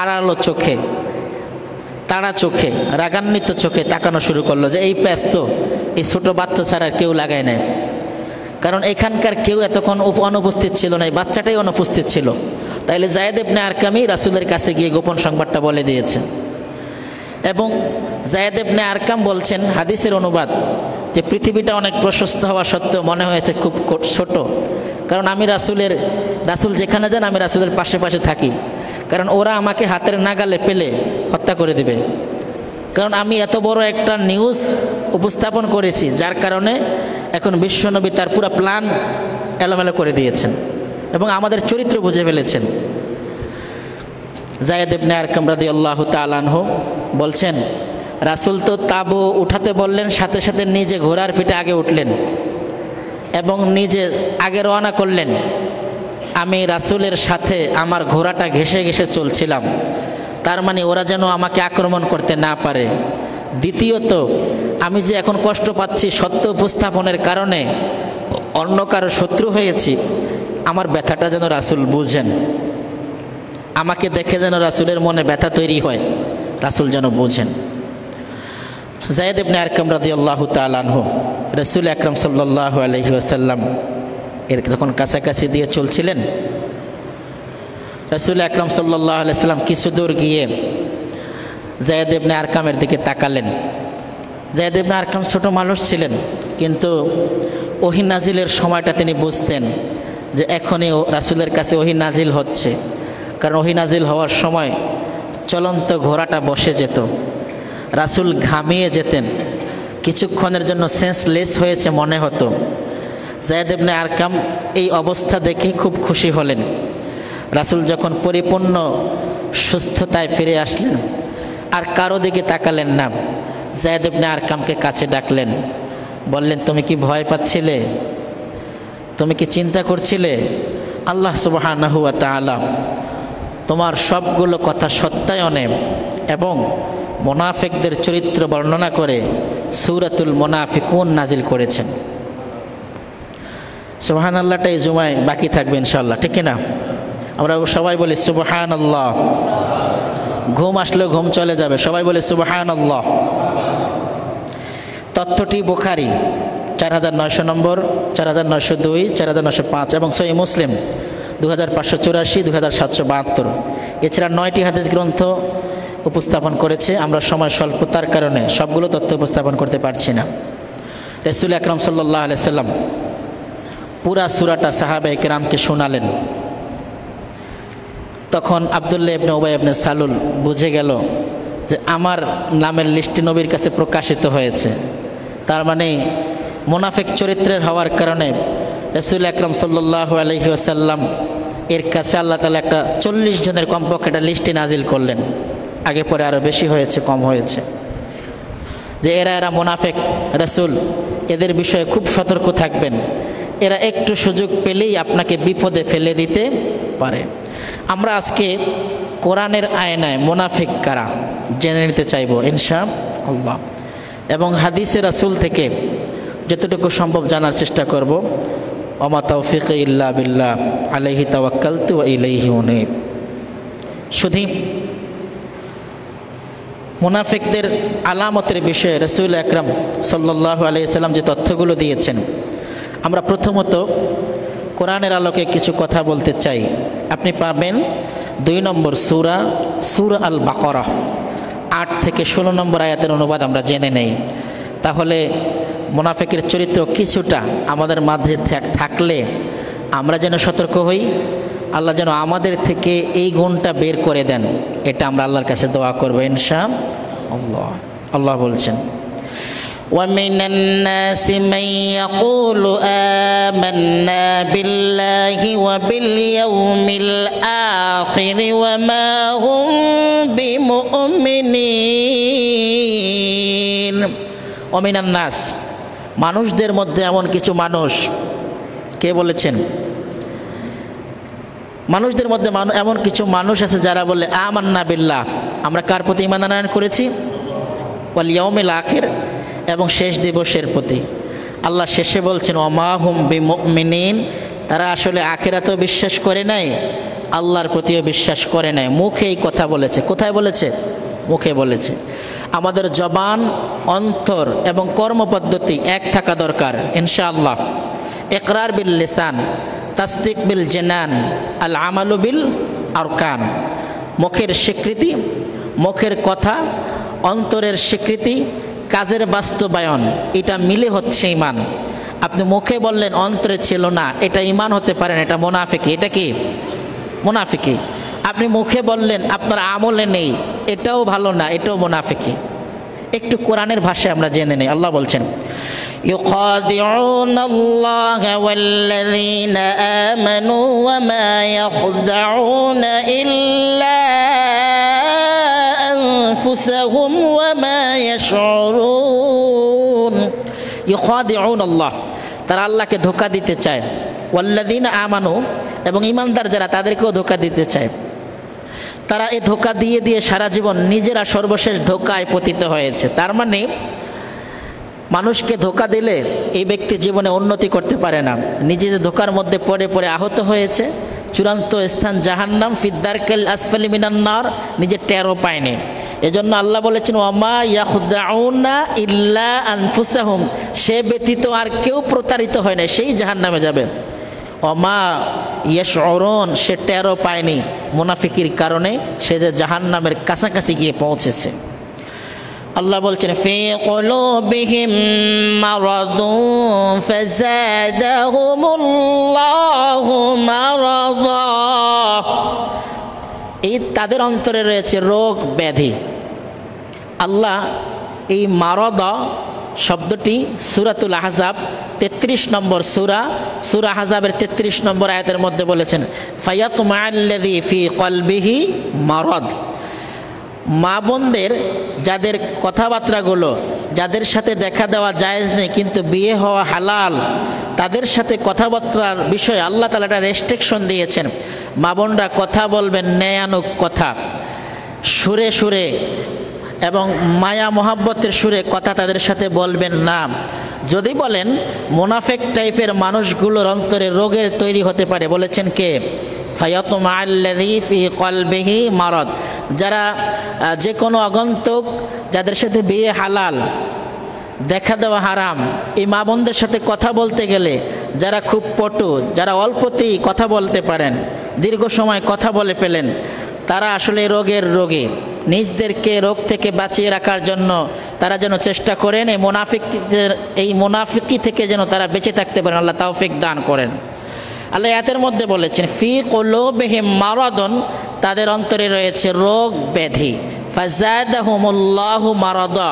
আড়ালো চোখে, তাড়া চোখে, রাগান্বিত চোখে তাকানো শুরু করলো যে এই প্যাচ তো এই ছোটো বাচ্চা ছাড়া কেউ লাগায় নাই। কারণ এখানকার কেউ এতক্ষণ অনুপস্থিত ছিল না, এই বাচ্চাটাই অনুপস্থিত ছিল। তাইলে যায়েদ ইবনে আরকামই রাসূলের কাছে গিয়ে গোপন সংবাদটা বলে দিয়েছে। এবং যায়েদ ইবনে আরকাম বলছেন, হাদিসের অনুবাদ, যে পৃথিবীটা অনেক প্রশস্ত হওয়া সত্ত্বেও মনে হয়েছে খুব ছোট। কারণ আমি রাসূল যেখানে যান আমি রাসূলের পাশে পাশে থাকি। কারণ ওরা আমাকে হাতের নাগালে পেলে হত্যা করে দিবে। কারণ আমি এত বড় একটা নিউজ উপস্থাপন করেছি, যার কারণে এখন বিশ্বনবী তার পুরো প্ল্যান এলোমেলো করে দিয়েছেন এবং আমাদের চরিত্র বুঝে ফেলেছেন। যায়েদ ইবনে আরকাম রাদিয়াল্লাহু তাআলা আনহু বলছেন, রাসূল তো তাবু উঠাতে বললেন, সাথে সাথে নিজে ঘোড়ার পিঠে আগে উঠলেন এবং নিজে আগে রওনা করলেন। আমি রাসূলের সাথে আমার ঘোড়াটা ঘেঁষে ঘেঁষে চলছিলাম, তার মানে ওরা যেন আমাকে আক্রমণ করতে না পারে। দ্বিতীয়ত, আমি যে এখন কষ্ট পাচ্ছি সত্য উপস্থাপনের কারণে, অন্য কারো শত্রু হয়েছি, আমার ব্যথাটা যেন রাসূল বুঝেন, আমাকে দেখে যেন রাসূলের মনে ব্যথা তৈরি হয়, রাসূল যেন বুঝেন। যায়েদ ইবনে আরকাম রাদিয়াল্লাহু তাআলা আনহু রাসূল আকরাম সাল্লাল্লাহু আলাইহি ওয়াসাল্লাম এর যখন কাছাকাছি দিয়ে চলছিলেন, রাসূল আকরাম সাল্লাল্লাহু আলাইহি ওয়াসাল্লাম কিছু দূর গিয়ে যায়েদ ইবনে আরকামের দিকে তাকালেন। যায়েদ ইবনে আরকাম ছোট মানুষ ছিলেন, কিন্তু ওহী নাজিলের সময়টা তিনি বুঝতেন যে এখনই রাসূলের কাছে ওহী নাজিল হচ্ছে। কারণ ওহী নাজিল হওয়ার সময় চলন্ত ঘোড়াটা বসে যেত, রাসূল ঘামিয়ে যেতেন, কিছুক্ষণের জন্য সেন্সলেস হয়েছে মনে হতো। যায়েদ ইবনে আরকাম এই অবস্থা দেখে খুব খুশি হলেন। রাসূল যখন পরিপূর্ণ সুস্থতায় ফিরে আসলেন, আর কারো দিকে তাকালেন না, যায়েদ ইবনে আরকামকে কাছে ডাকলেন, বললেন, তুমি কি ভয় পাচ্ছিলে? তুমি কি চিন্তা করছিলে? আল্লাহ সুবহানাহু ওয়া তাআলা তোমার সবগুলো কথা সত্যায়নে এবং মুনাফিকদের চরিত্র বর্ণনা করে সূরাতুল মুনাফিকুন নাজিল করেছেন। সুবহানাল্লাহটা এই জুমায় বাকি থাকবে ইনশাআল্লাহ, ঠিক না? আমরা সবাই বলি সুবহানাল্লাহ। ঘুম আসলেও ঘুম চলে যাবে, সবাই বলি সুবহানাল্লাহ। তথ্যটি বুখারী 4900 নম্বর, 4902, 4905 এবং সহিহ মুসলিম 2584, 2772। এছাড়া 9টি হাদিস গ্রন্থ উপস্থাপন করেছে। আমরা সময় স্বল্পতার কারণে সবগুলো তথ্য উপস্থাপন করতে পারছি না। রাসূল আকরাম সাল্লাল্লাহু আলাইহি সাল্লাম পুরা সূরাটা সাহাবায়ে কেরামকে শোনালেন। তখন আব্দুল্লাহ ইবনে উবাই ইবনে সালুল বুঝে গেল যে আমার নামের লিস্টটি নবীর কাছে প্রকাশিত হয়েছে। তার মানে মুনাফিক চরিত্রের হওয়ার কারণে রাসূল আকরাম সাল্লাল্লাহু আলাইহি ওয়াসাল্লাম এর কাছে আল্লাহ তাআলা একটা 40 জনের কমপক্ষে একটা লিস্টে নাজিল করলেন। আগে পরে আরও বেশি হয়েছে, কম হয়েছে, যে এরা মুনাফিক, রাসূল এদের বিষয়ে খুব সতর্ক থাকবেন, এরা একটু সুযোগ পেলেই আপনাকে বিপদে ফেলে দিতে পারে। আমরা আজকে কোরআনের আয়নায় মুনাফিক কারা জেনে নিতে চাইব ইনশাআল্লাহ, এবং হাদিসে রাসূল থেকে যতটুকু সম্ভব জানার চেষ্টা করব। ওমা তাওফিক ইল্লা বিল্লাহ আলাইহি তাওয়াক্কালতু ওয়া ইলাইহি উনীব। শুধু মুনাফিকদের আলামতের বিষয়ে রাসূল আকরাম সাল্লাল্লাহু আলাইহি সাল্লাম যে তথ্যগুলো দিয়েছেন, আমরা প্রথমত কোরআনের আলোকে কিছু কথা বলতে চাই। আপনি পাবেন 2 নম্বর সূরা আল বাকারা 8 থেকে 16 নম্বর আয়াতের অনুবাদ আমরা জেনে নেই। তাহলে মুনাফিকের চরিত্র কিছুটা আমাদের মাঝে থাকলে আমরা যেন সতর্ক হই, আল্লাহ যেন আমাদের থেকে এই গুণটা বের করে দেন, এটা আমরা আল্লাহর কাছে দোয়া করব ইনশাআল্লাহ। আল্লাহ বলছেন, وَمِنَ النَّاسِ مَن يَقُولُ آمَنَّا بِاللَّهِ وَبِالْيَوْمِ الْآخِرِ وَمَا هُمْ بِمُؤْمِنِينَ। وَمِنَ النَّاسِ, মানুষদের মধ্যে এমন কিছু মানুষ, কে বলেছেন? মানুষদের মধ্যে এমন কিছু মানুষ আছে যারা বলে আমান্না বিল্লাহ, আমরা কার প্রতি ঈমান আনয়ন করেছি? ওয়াল ইয়াউমিল আখির, এবং শেষ দিবসের প্রতি। আল্লাহ শেষে বলছেন ওমা হুম বিমুমিনিন, তারা আসলে আখিরাতেও বিশ্বাস করে নাই, আল্লাহর প্রতিও বিশ্বাস করে নাই। মুখে এই কথা বলেছে। কোথায় বলেছে? মুখে বলেছে। আমাদের জবান, অন্তর এবং কর্মপদ্ধতি এক থাকা দরকার ইনশাআল্লাহ। ইকরার বিল লিসান, তাসদিক বিল জানান, আল আমালু বিল আরকান। মুখের স্বীকৃতি, মুখের কথা, অন্তরের স্বীকৃতি, কাজের বাস্তবায়ন, এটা মিলে হচ্ছে ঈমান। আপনি মুখে বললেন অন্তরে ছিল না, এটা ঈমান হতে পারে না, এটা মুনাফিকি। এটা কি? মুনাফিকি। আপনি মুখে বললেন আপনার আমলে নেই, এটাও ভালো না, এটাও মুনাফিকি। একটু কোরআনের ভাষায় আমরা জেনে নেই। আল্লাহ বলছেন يخادعون الله والذين آمنوا وما يخدعون إلا أنفسهم وما يشعرون يخادعون الله, তারা আল্লাহকে ধোঁকা দিতে চায়। ওয়াল্লাযীনা আমানু, এবং ঈমানদার যারা তাদেরকেও ধোঁকা দিতে চায়। তারা এই ধোঁকা দিয়ে দিয়ে সারা জীবন নিজেরা সর্বশেষ ধোঁকায় পতিত হয়েছে। তার মানে মানুষকে ধোঁকা দিলে এই ব্যক্তি জীবনে উন্নতি করতে পারে না, নিজে যে ধোঁকার মধ্যে পড়ে পড়ে আহত হয়েছে, চূড়ান্ত স্থান জাহান্নাম, ফিদ্দারকাল আসফালি মিনান নার, নিজে টেরও পায়নি। এজন্য আল্লাহ বলেছেন ওয়ামা ইয়াখদাউনা ইল্লা আনফুসাহুম, সে ব্যতীত আর কেউ প্রতারিত হয় না, সেই জাহান্নামে যাবে। ওমা ইয়াশউরুন, সে টেরও পায়নি মুনাফিকির কারণে, সে যে জাহান্নামের কাছাকাছি গিয়ে পৌঁছেছে। আল্লাহ বলছেন ফি কুলুবিহিম মারাদুন ফাযাদাহুমুল্লাহু মারাদা, এই তাদের অন্তরে রয়েছে রোগ ব্যাধি। আল্লাহ এই মারাদা শব্দটি সূরাতুল আহজাব 33 নম্বর সূরা আহজাবের 33 নম্বর আয়াতের মধ্যে বলেছেন ফায়াতমাআল্লাযী ফি কলবিহি মারাদ। মা বোনদের যাদের কথাবার্তাগুলো, যাদের সাথে দেখা দেওয়া জায়েজ নেই কিন্তু বিয়ে হওয়া হালাল, তাদের সাথে কথাবার্তার বিষয়ে আল্লাহ তাআলা একটা রেস্ট্রিকশন দিয়েছেন। মা বোনরা কথা বলবেন ন্যায়ানুগ কথা, সুরে সুরে এবং মায়া মোহাব্বতের সুরে কথা তাদের সাথে বলবেন না। যদি বলেন মুনাফিক টাইপের মানুষগুলোর অন্তরে রোগের তৈরি হতে পারে। বলেছেন কে? ফায়াতমাআল্লাযী ফি কলবিহি মারাদ, যারা যে কোনো আগন্তুক, যাদের সাথে বিয়ে হালাল, দেখা দেওয়া হারাম, এই মা বোনদের সাথে কথা বলতে গেলে যারা খুব পটু, যারা অল্পতেই কথা বলতে পারেন, দীর্ঘ সময় কথা বলে ফেলেন, তারা আসলে রোগের রোগী। নিজদেরকে রোগ থেকে বাঁচিয়ে রাখার জন্য তারা যেন চেষ্টা করেন এই মুনাফিকি থেকে যেন তারা বেঁচে থাকতে পারেন। আল্লাহ তাওফিক দান করেন। আল্লাহ আয়াতের মধ্যে বলেছেন ফি কুলুবিহিম মারাদুন, তাদের অন্তরে রয়েছে রোগ ব্যাধি। ফাযাদাহুমুল্লাহু মারাদা,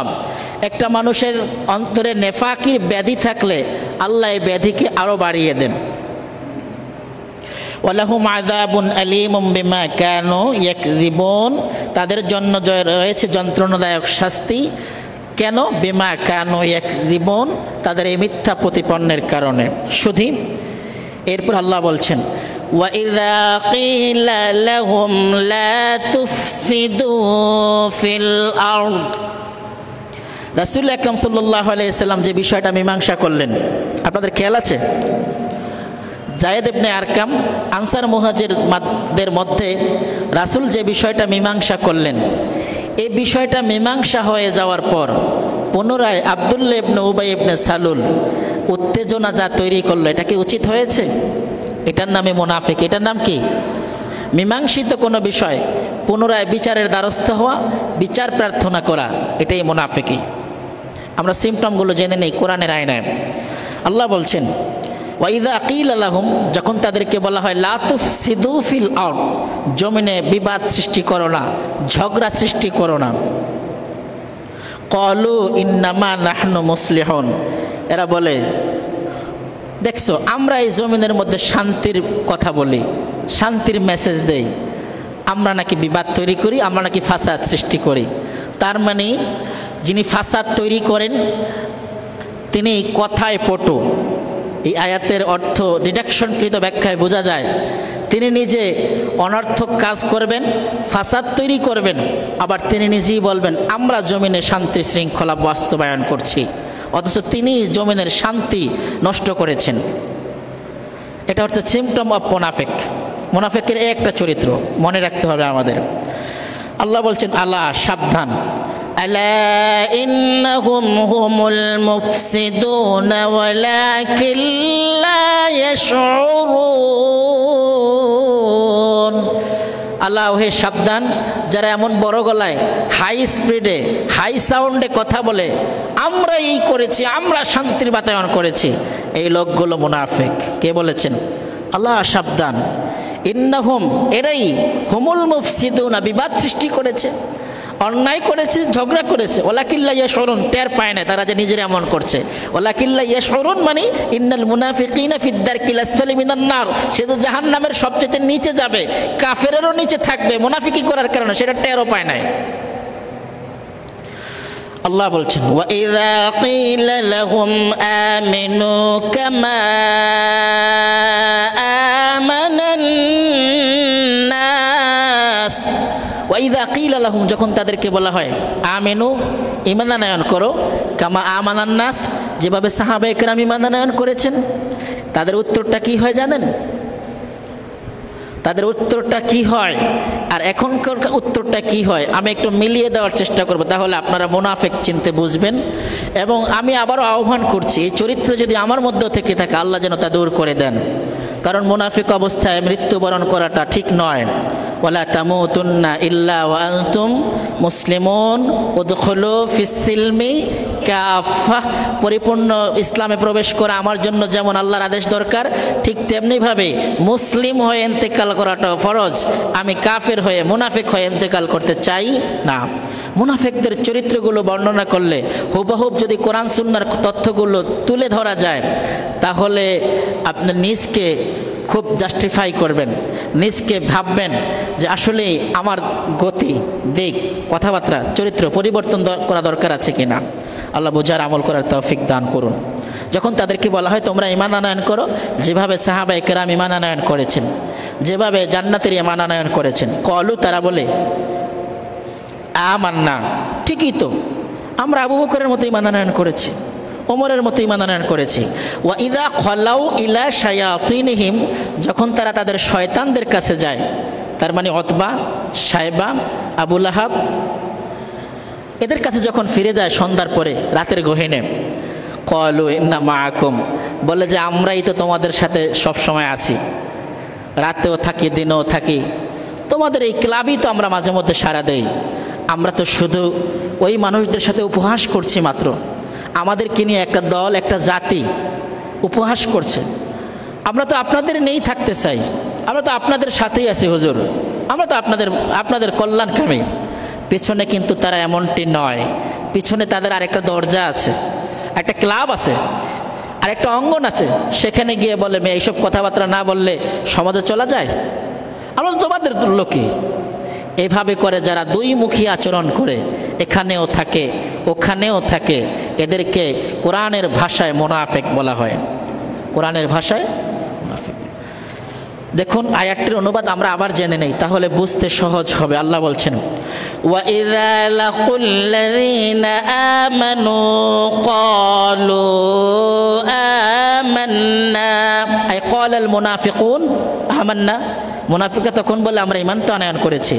একটা মানুষের অন্তরে নেফাকির ব্যাধি থাকলে আল্লাহ এই ব্যাধিকে আরো বাড়িয়ে দেন। ওয়ালাহুম আযাবুন আলীমুম বিমা কানু ইয়াকযিবুন, তাদের জন্য রয়েছে যন্ত্রণাদায়ক শাস্তি। কেন? বিমা কানু ইয়াকযিবুন, তাদের এই মিথ্যা প্রতিপন্নের কারণে। শুধু এরপর আল্লাহ বলছেন ওয়াইযা কিলা লাহুম লা তুফসিদু ফিল আরদ, রাসূল আকরাম সাল্লাল্লাহু আলাইহি সাল্লাম যে বিষয়টা মীমাংসা করলেন, আপনাদের খেয়াল আছে? যায়েদ ইবনে আরকাম আনসার মুহাজিরদের মধ্যে রাসূল যে বিষয়টা মীমাংসা করলেন, এই বিষয়টা মীমাংসা হয়ে যাওয়ার পর পুনরায় আব্দুল্লাহ ইবনে উবাই ইবনে সালুল উত্তেজনা যা তৈরি করলো, এটা কি উচিত হয়েছে? এটার নামে মুনাফিক। এটার নাম কি? মীমাংসিত কোনো বিষয় পুনরায় বিচারের দ্বারস্থ হওয়া, বিচার প্রার্থনা করা, এটাই মুনাফিকি। আমরা সিমটমগুলো জেনে নেই কোরআনের আয়নায়। আল্লাহ বলছেন ওয়াইযা কিলা লাহুম, যখন তাদেরকে বলা হয় লা তুফসিদু ফিল আরদ, জমিনে বিবাদ সৃষ্টি করো না, ঝগড়া সৃষ্টি করো না। ক্বালু ইন্নামা নাহনু মুসলিহুন, এরা বলে দেখছো আমরা এই জমিনের মধ্যে শান্তির কথা বলি, শান্তির মেসেজ দেই, আমরা নাকি বিবাদ তৈরি করি, আমরা নাকি ফাসাদ সৃষ্টি করি। তার মানে যিনি ফাসাদ তৈরি করেন তিনি কথায় পটু, এই আয়াতের অর্থ ডিডাকশনকৃত ব্যাখ্যায় বোঝা যায় তিনি নিজে অনর্থক কাজ করবেন, ফাসাদ তৈরি করবেন, আবার তিনি নিজেই বলবেন আমরা জমিনে শান্তি শৃঙ্খলা বাস্তবায়ন করছি, অথচ তিনি জমিনের শান্তি নষ্ট করেছেন। এটা হচ্ছে সিমটম অফ মুনাফিক। মুনাফিকের একটা চরিত্র মনে রাখতে হবে আমাদের। আল্লাহ বলছেন আলা, সাবধান, আলা ইন্নাহুম হুমুল মুফসিদুনা ওয়ালাকিন লা ইয়াশউরুন। আল্লাহ হে সাবধান, যারা এমন বড় গলায় হাই স্পিডে হাই সাউন্ডে কথা বলে আমরা এই করেছি, আমরা শান্তির বাতায়ন করেছি, এই লোকগুলো মুনাফিক। কে বলেছেন? আল্লাহ। সাবধান, ইন্নাহুম, এরাই হুমুল মুফসিদুনা, বিবাদ সৃষ্টি করেছে, অন্যায় করেছে, ঝগড়া করেছে। ওয়ালাকিল্লা ইয়াশউরুন, টের পায় না তারা যে নিজেরা এমন করছে। ওয়ালাকিল্লা ইয়াশউরুন মানে ইন্নাল মুনাফিকিনা ফিদ দারকিল আসফালি মিনান নার, সে তো জাহান্নামের সবচেয়ে নিচে যাবে, কাফেরেরও নিচে থাকবে মুনাফিকি করার কারণে, সেটা টেরও পায় না। আল্লাহ বলছেন ওয়া ইযা কিলা লাহুম আমিনু কামা আমানান নাস, ওয়া ইযা কিলা লাহুম, যখন তাদেরকে বলা হয় আমিনু, ঈমান আনয়ন করো, কামা আমানান নাস, যেভাবে সাহাবায়ে কেরাম ঈমান আনয়ন করেছেন, তাদের উত্তরটা কি হয় জানেন? তাদের উত্তরটা কি হয় আর এখনকার উত্তরটা কি হয় আমি একটু মিলিয়ে দেওয়ার চেষ্টা করব, তাহলে আপনারা মুনাফিক চিনতে বুঝবেন। এবং আমি আবারও আহ্বান করছি, এই চরিত্র যদি আমার মধ্য থেকে থাকে আল্লাহ যেন তা দূর করে দেন, কারণ মুনাফিক অবস্থায় মৃত্যুবরণ করাটা ঠিক নয়। ওয়ালা তামুতুন্না ইল্লা ওয়া আনতুম মুসলিমুন উদখুলু ফিস সিলমি কাফা, পরিপূর্ণ ইসলামে প্রবেশ করা আমার জন্য যেমন আল্লাহর আদেশ দরকার, ঠিক তেমনিভাবে মুসলিম হয়ে ইন্তেকাল করাটাও ফরজ। আমি কাফের হয়ে, মুনাফিক হয়ে ইন্তেকাল করতে চাই না। মুনাফিকদের চরিত্রগুলো বর্ণনা করলে হুবহুব যদি কোরআন সুন্নাহর তথ্যগুলো তুলে ধরা যায়, তাহলে আপনি নিজকে খুব জাস্টিফাই করবেন, নিজকে ভাববেন যে আসলে আমার গতি, দিক, কথাবার্তা, চরিত্র পরিবর্তন করা দরকার আছে কিনা। আল্লাহ বোঝার আমল করার তৌফিক দান করুন। যখন তাদেরকে বলা হয় তোমরা ঈমান আনয়ন করো, যেভাবে সাহাবায়ে কেরাম ঈমান আনয়ন করেছেন, যেভাবে জান্নাতের ঈমান আনয়ন করেছেন, কলু, তারা বলে আমান্না, ঠিকই তো, আমরা আবু বকরের মতো ঈমান আনয়ন করেছি, ওমরের মতো ঈমান আনয়ন করেছি। ওয়া ইযা খালাউ ইলা শায়াতিনহিম, যখন তারা তাদের শয়তানদের কাছে যায়, তার মানে উতবা, শায়বা, আবু লাহাব, এদের কাছে যখন ফিরে যায় সন্ধ্যার পরে রাতের গহীনে, ক্বালু ইন্না মাআকুম, বলে যে আমরাই তো তোমাদের সাথে সব সময় আছি, রাতেও থাকি দিনেও থাকি, তোমাদের এই ক্লাবই তো আমরা মাঝে মধ্যে সাড়া দেই, আমরা তো শুধু ওই মানুষদের সাথে উপহাস করছি মাত্র, আমাদেরকে নিয়ে একটা দল, একটা জাতি উপহাস করছে, আমরা তো আপনাদের নেই থাকতে চাই, আমরা তো আপনাদের সাথেই আছি হুজুর, আমরা তো আপনাদের কল্যাণকামী। পিছনে কিন্তু তারা এমনটি নয়, পিছনে তাদের আরেকটা দরজা আছে, একটা ক্লাব আছে, আরেকটা অঙ্গন আছে, সেখানে গিয়ে বলে মেয়ে এইসব কথাবার্তা না বললে সমাজে চলা যায়, আমরা তো তোমাদের লোকই। এভাবে করে যারা দুইমুখী আচরণ করে, এখানেও থাকে ওখানেও থাকে, এদেরকে কোরআনের ভাষায় মুনাফিক বলা হয়। কোরআনের ভাষায় মুনাফিক। দেখুন আয়াতটির অনুবাদ আমরা আবার জেনে নেই, তাহলে বুঝতে সহজ হবে। আল্লাহ বলছেন ওয়া ইযা লাকুল্লাযীনা আমানু ক্বালু আমান্না, আই ক্বালাল মুনাফিকুন আমান্না, মুনাফিকরা তখন বলে আমরা ঈমান তো আনয়ন করেছি।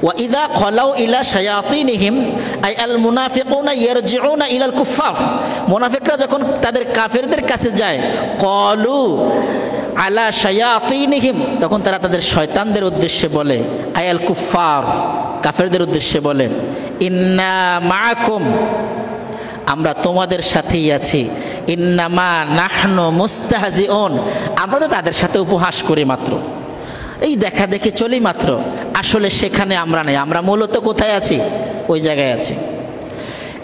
ওয়া ইযা খালাউ ইলা শায়াতিনহিম আই আল মুনাফিকুনা ইয়ারজিউনা ইলাল কুফফার, মুনাফিকরা যখন তাদের কাফেরদের কাছে যায়, ক্বালু আলা শায়াতিনহিম, তখন তারা তাদের শয়তানদের উদ্দেশ্যে বলে, আয়াল কুফফার, কাফেরদের উদ্দেশ্যে বলে, ইন্না মাআকুম, আমরা তোমাদের সাথেই আছি, ইন্নামা নাহনু মুস্তাহজিউন, আমরা তো তাদের সাথে উপহাস করি মাত্র, এই দেখা দেখে চলি মাত্র, আসলে সেখানে আমরা নেই, আমরা মূলত কোথায় আছি? ওই জায়গায় আছি।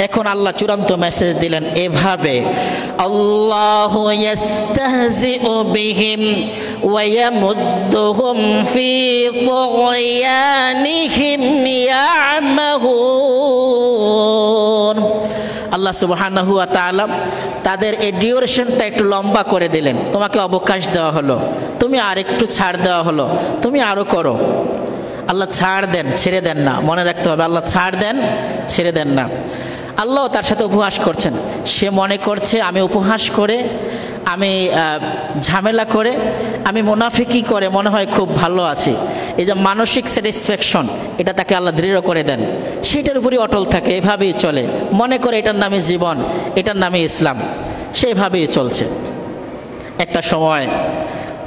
এখন আল্লাহ চূড়ান্ত মেসেজ দিলেন এভাবে, আল্লাহু ইস্তাহজিউ বিহিম ওয়া ইয়ামুদ্দুহুম ফি তুগয়ানিহিম ইয়ামাহুন, আল্লাহ সুবহানাহু ওয়া তাআলা তাদের এই ডিউরেশনটা একটু লম্বা করে দিলেন। তোমাকে অবকাশ দেওয়া হলো, তুমি আর একটু ছাড় দেওয়া হলো, তুমি আরও করো। আল্লাহ ছাড় দেন, ছেড়ে দেন না, মনে রাখতে হবে আল্লাহ ছাড় দেন, ছেড়ে দেন না। আল্লাহ তার সাথে উপহাস করছেন, সে মনে করছে আমি উপহাস করে, আমি ঝামেলা করে, আমি মুনাফিকি করে মনে হয় খুব ভালো আছি, এই যে মানসিক স্যাটিসফ্যাকশন এটা তাকে আল্লাহ দৃঢ় করে দেন, সেইটার উপরই অটল থাকে, এভাবেই চলে, মনে করে এটার নামে জীবন, এটার নামে ইসলাম, সেইভাবেই চলছে। একটা সময়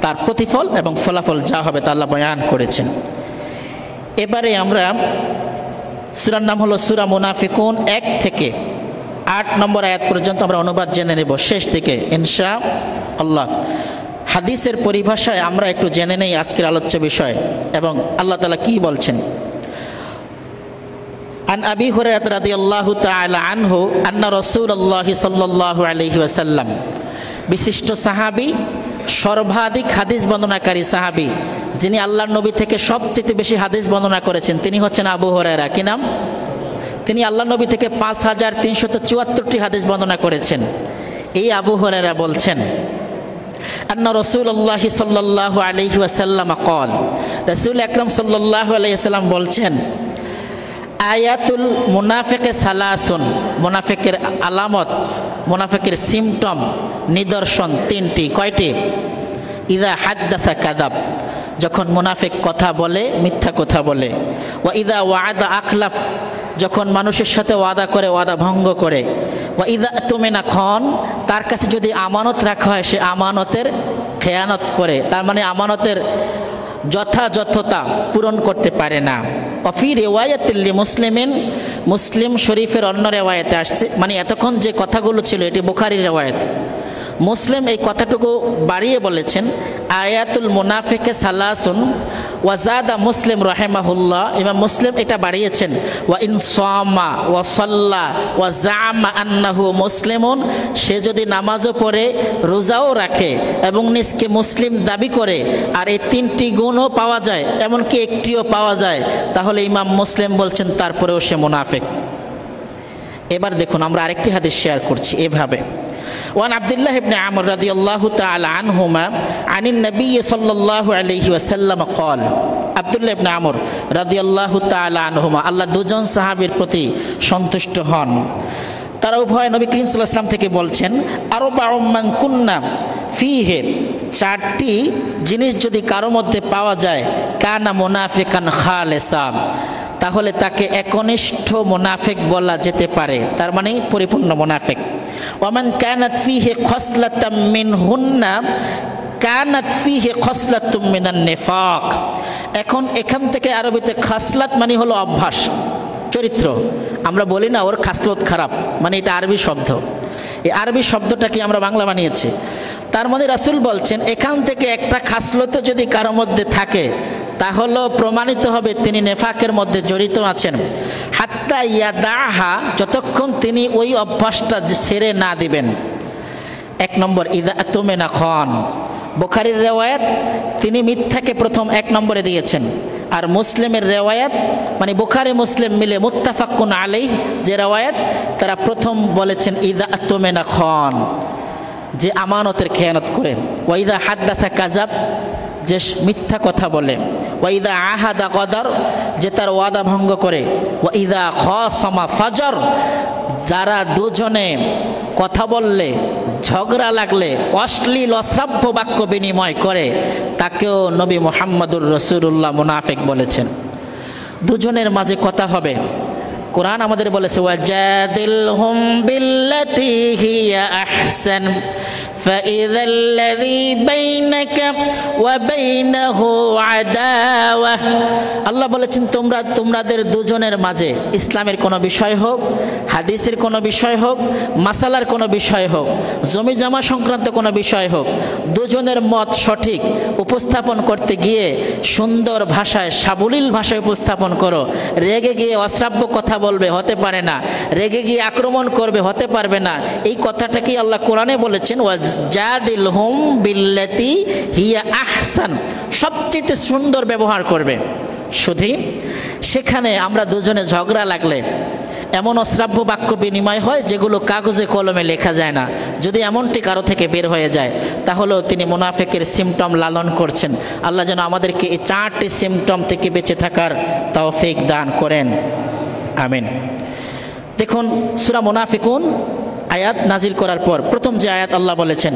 তার প্রতিফল এবং ফলাফল যা হবে তা আল্লাহ বয়ান করেছেন। এবারে আমরা সূরার নাম হলো সূরা মুনাফিকুন 1 থেকে 8 নম্বর আয়াত পর্যন্ত আমরা অনুবাদ জেনে নেব শেষ থেকে ইনশাআল্লাহ। হাদিসের পরিভাষায় আমরা একটু জেনে নেই আজকের আলোচ্য বিষয় এবং আল্লাহ তাআলা কি বলছেন। আন আবি হুরায়রা রাদিয়াল্লাহু তাআলা আনহু আন্না রাসূলুল্লাহি সাল্লাল্লাহু আলাইহি ওয়াসাল্লাম, বিশিষ্ট সাহাবী, সর্বাধিক হাদিস বর্ণনাকারী সাহাবী, যিনি আল্লাহর নবী থেকে সবচেয়ে বেশি হাদিস বর্ণনা করেছেন, তিনি হচ্ছেন আবু হুরায়রা। কি নাম? তিনি আল্লাহর নবী থেকে 5374টি হাদিস বর্ণনা করেছেন। এই আবু হুরায়রা বলছেন, আন্না রাসূলুল্লাহি সাল্লাল্লাহু আলাইহি ওয়াসাল্লাম ক্বাল, রাসূল আকরাম সাল্লাল্লাহু আলাইহি ওয়াসাল্লাম বলছেন, আয়াতুল মুনাফিকে সালাসুন, মুনাফিকের আলামত, মুনাফিকের সিমটম, নিদর্শন 3টি। কয়টি? ইযা হাদ্দাসা কাযাব, যখন মুনাফিক কথা বলে মিথ্যা কথা বলে, ওয়া ইযা ওয়া'আদা আখলাফ, যখন মানুষের সাথে ওয়াদা করে ওয়াদা ভঙ্গ করে, ওয়া ইযা তুমিনা খান, তার কাছে যদি আমানত রাখা হয় সে আমানতের খেয়ানত করে, তার মানে আমানতের যথাযথতা পূরণ করতে পারে না। অফি রিওয়ায়াতিল মুসলিমিন, মুসলিম শরীফের অন্য রেওয়ায়েতে আসছে, মানে এতক্ষণ যে কথাগুলো ছিল এটি বুখারীর রেওয়ায়েত, মুসলিম এই কথাটুকু বাড়িয়ে বলেছেন, আয়াতুল মুনাফিকে সালাসুন, ওয়াজাদা মুসলিম রাহিমাহুল্লাহ, ইমাম মুসলিম এটা বাড়িয়েছেন, ওয়া ইন সামা ওয়া সাল্লা ওয়া জামা আন্নাহু মুসলিমুন, সে যদি নামাজও পড়ে রোজাও রাখে এবং নিজকে মুসলিম দাবি করে আর এই 3টি গুণও পাওয়া যায়, এমনকি একটিও পাওয়া যায়, তাহলে ইমাম মুসলিম বলছেন তারপরেও সে মুনাফিক। এবার দেখুন আমরা আরেকটি হাদিস শেয়ার করছি এভাবে। وعن عبد الله بن عمرو رضي الله تعالى عنهما عن النبي صلى الله عليه وسلم قال, আব্দুল্লাহ ইবনে আমর রাদিয়াল্লাহু তাআলা আনহুমা, আল্লাহ দুজন সাহাবীর প্রতি সন্তুষ্ট হন, তারা উভয় নবী করিম সাল্লাল্লাহু আলাইহি ওয়াসাল্লাম থেকে বলছেন, আরবাউম মান কুন্না ফীহি, 4টি জিনিস যদি কারো মধ্যে পাওয়া যায়, কানা মুনাফিকান খালিসা, তাহলে তাকে একনিষ্ঠ মুনাফিক বলা যেতে পারে, তার মানে পরিপূর্ণ মুনাফিক। ওয়ামান কানাত ফীহি খসলাতাম মিনহুন্না কানাত ফীহি খসলাতুম মিনান নিফাক। এখন এখান থেকে আরবিতে খাসলাত মানে হলো অভ্যাস, চরিত্র। আমরা বলি না ওর খাসলত খারাপ, মানে এটা আরবি শব্দ, এই আরবি শব্দটাকে আমরা বাংলা বানিয়েছি। তার মানে রাসূল বলছেন এখান থেকে একটা খাসলত যদি কারো মধ্যে থাকে তাহলে প্রমাণিত হবে তিনি নেফাকের মধ্যে জড়িত আছেন। হাত্তা ইয়াদাহা, যতক্ষণ তিনি ওই অভ্যাসটা ছেড়ে না দিবেন। 1 নম্বর ইযা তুমিনা খান, বুখারীর রেওয়ায়াত তিনি মিথ্যাকে প্রথম 1 নম্বরে দিয়েছেন, আর মুসলিমের রেওয়ায়াত মানে বুখারী মুসলিম মিলে মুত্তাফাকুন আলাইহি যে রেওয়ায়াত, তারা প্রথম বলেছেন ইযা তুমিনা খান, যে আমানতের খেয়ানত করে, ওয়া ইযা হাদ্দাসা কাযাব, যে মিথ্যা কথা বলে, ওয়া ইযা আহাদা গদর, যে তার ওয়াদা ভঙ্গ করে, ওয়া ইযা খাসামা ফাজর, যারা দুজনে কথা বললে ঝগড়া লাগলে অশ্লীল অশ্রাব্য বাক্য বিনিময় করে তাকেও নবী মুহাম্মদুর রাসূলুল্লাহ মুনাফিক বলেছেন। দুজনের মাঝে কথা হবে, কোরআন আমাদের বলেছে ওয়াজাদিলহুম বিল্লাতি হিয়া আহসান فإذا الذي بينك وبينه عداوة, আল্লাহ বলেছেন তোমাদের দুজনের মাঝে ইসলামের কোনো বিষয় হোক, হাদিসের কোনো বিষয় হোক, মাসালার কোনো বিষয় হোক, জমি জমা সংক্রান্ত কোনো বিষয় হোক, দুজনের মত সঠিক উপস্থাপন করতে গিয়ে সুন্দর ভাষায় সাবলীল ভাষায় উপস্থাপন করো, রেগে গিয়ে অশ্রাব্য কথা বলবে হতে পারে না, রেগে গিয়ে আক্রমণ করবে হতে পারবে না। এই কথাটাকে আল্লাহ কোরআনে বলেছেন ওয়াজাদিলহুম বিল্লাতি হিয়া আহসান, সবচেয়ে সুন্দর ব্যবহার করবে। শুধু সেখানে আমরা দুজনে ঝগড়া লাগলে এমন অশ্রাব্য বাক্য বিনিময় হয় যেগুলো কাগজে কলমে লেখা যায় না। যদি এমনটি কারো থেকে বের হয়ে যায় তাহলেও তিনি মুনাফিকের সিমটম লালন করছেন। আল্লাহ যেন আমাদেরকে এই 4টি সিমটম থেকে বেঁচে থাকার তৌফিক দান করেন, আমিন। দেখুন সূরা মুনাফিকুন আয়াত নাজিল করার পর প্রথম যে আয়াত আল্লাহ বলেছেন,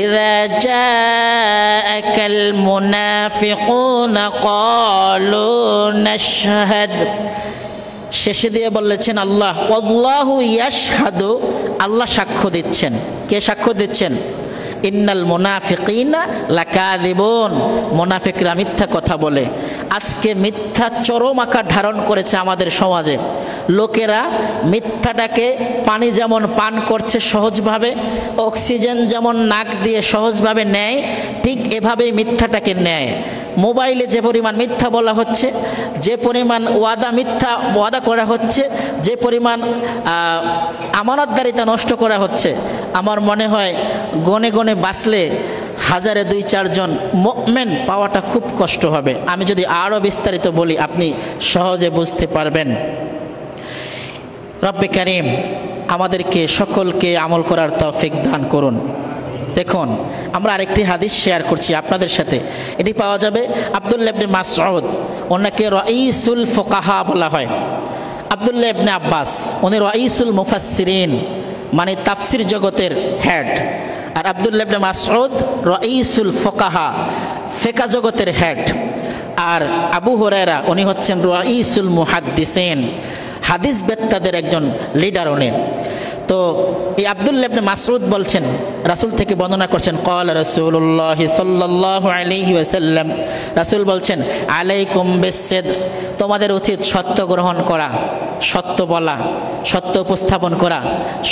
ইযা জাআকাল মুনাফিকুনা ক্বালু নাশহাদ, শেষে দিয়ে বলেছেন আল্লাহ ওয়াল্লাহু ইয়াশহাদু, আল্লাহ সাক্ষ্য দিচ্ছেন। কে সাক্ষ্য দিচ্ছেন? ইন্নাল মুনাফিকিনা লাকাযিবুন, মুনাফিকরা মিথ্যা কথা বলে। আজকে মিথ্যা চরম আকার ধারণ করেছে আমাদের সমাজে। লোকেরা মিথ্যাটাকে পানি যেমন পান করছে সহজভাবে, অক্সিজেন যেমন নাক দিয়ে সহজভাবে নেয়, ঠিক এভাবেই মিথ্যাটাকে নেয়। মোবাইলে যে পরিমাণ মিথ্যা বলা হচ্ছে, যে পরিমাণ মিথ্যা ওয়াদা করা হচ্ছে, যে পরিমাণ আমানতদারিতা নষ্ট করা হচ্ছে, আমার মনে হয় গনে গনে বাঁচলে হাজারে 2-4 জন মুমিন পাওয়াটা খুব কষ্ট হবে। আমি যদি আরও বিস্তারিত বলি আপনি সহজে বুঝতে পারবেন। রব্বে কারীম আমাদেরকে সকলকে আমল করার তৌফিক দান করুন। দেখুন আমরা আরেকটি হাদিস শেয়ার করছি আপনাদের সাথে। এটি পাওয়া যাবে আব্দুল্লাহ ইবনে মাসউদ, ওনাকে রাইসুল ফুকাহা বলা হয়। আব্দুল্লাহ ইবনে আব্বাস উনি রাইসুল মুফাসসিরিন, মানে তাফসির জগতের হেড। আর আব্দুল্লাহ ইবনে মাসউদ রাইসুল ফুকাহা, ফিকহ জগতের হেড। আর আবু হুরায়রা উনি হচ্ছেন রাইসুল মুহাদ্দিসিন, হাদিস বেত্তাদের একজন লিডার উনি। তো এই আব্দুল্লাহ ইবনে মাসউদ বলছেন, রাসূল থেকে বর্ণনা করছেন, ক্বালা রাসূলুল্লাহ সাল্লাল্লাহু আলাইহি ওয়াসাল্লাম, রাসূল বলছেন আলাইকুম বিসসিদক, তোমাদের উচিত সত্য গ্রহণ করা, সত্য বলা, সত্য উপস্থাপন করা,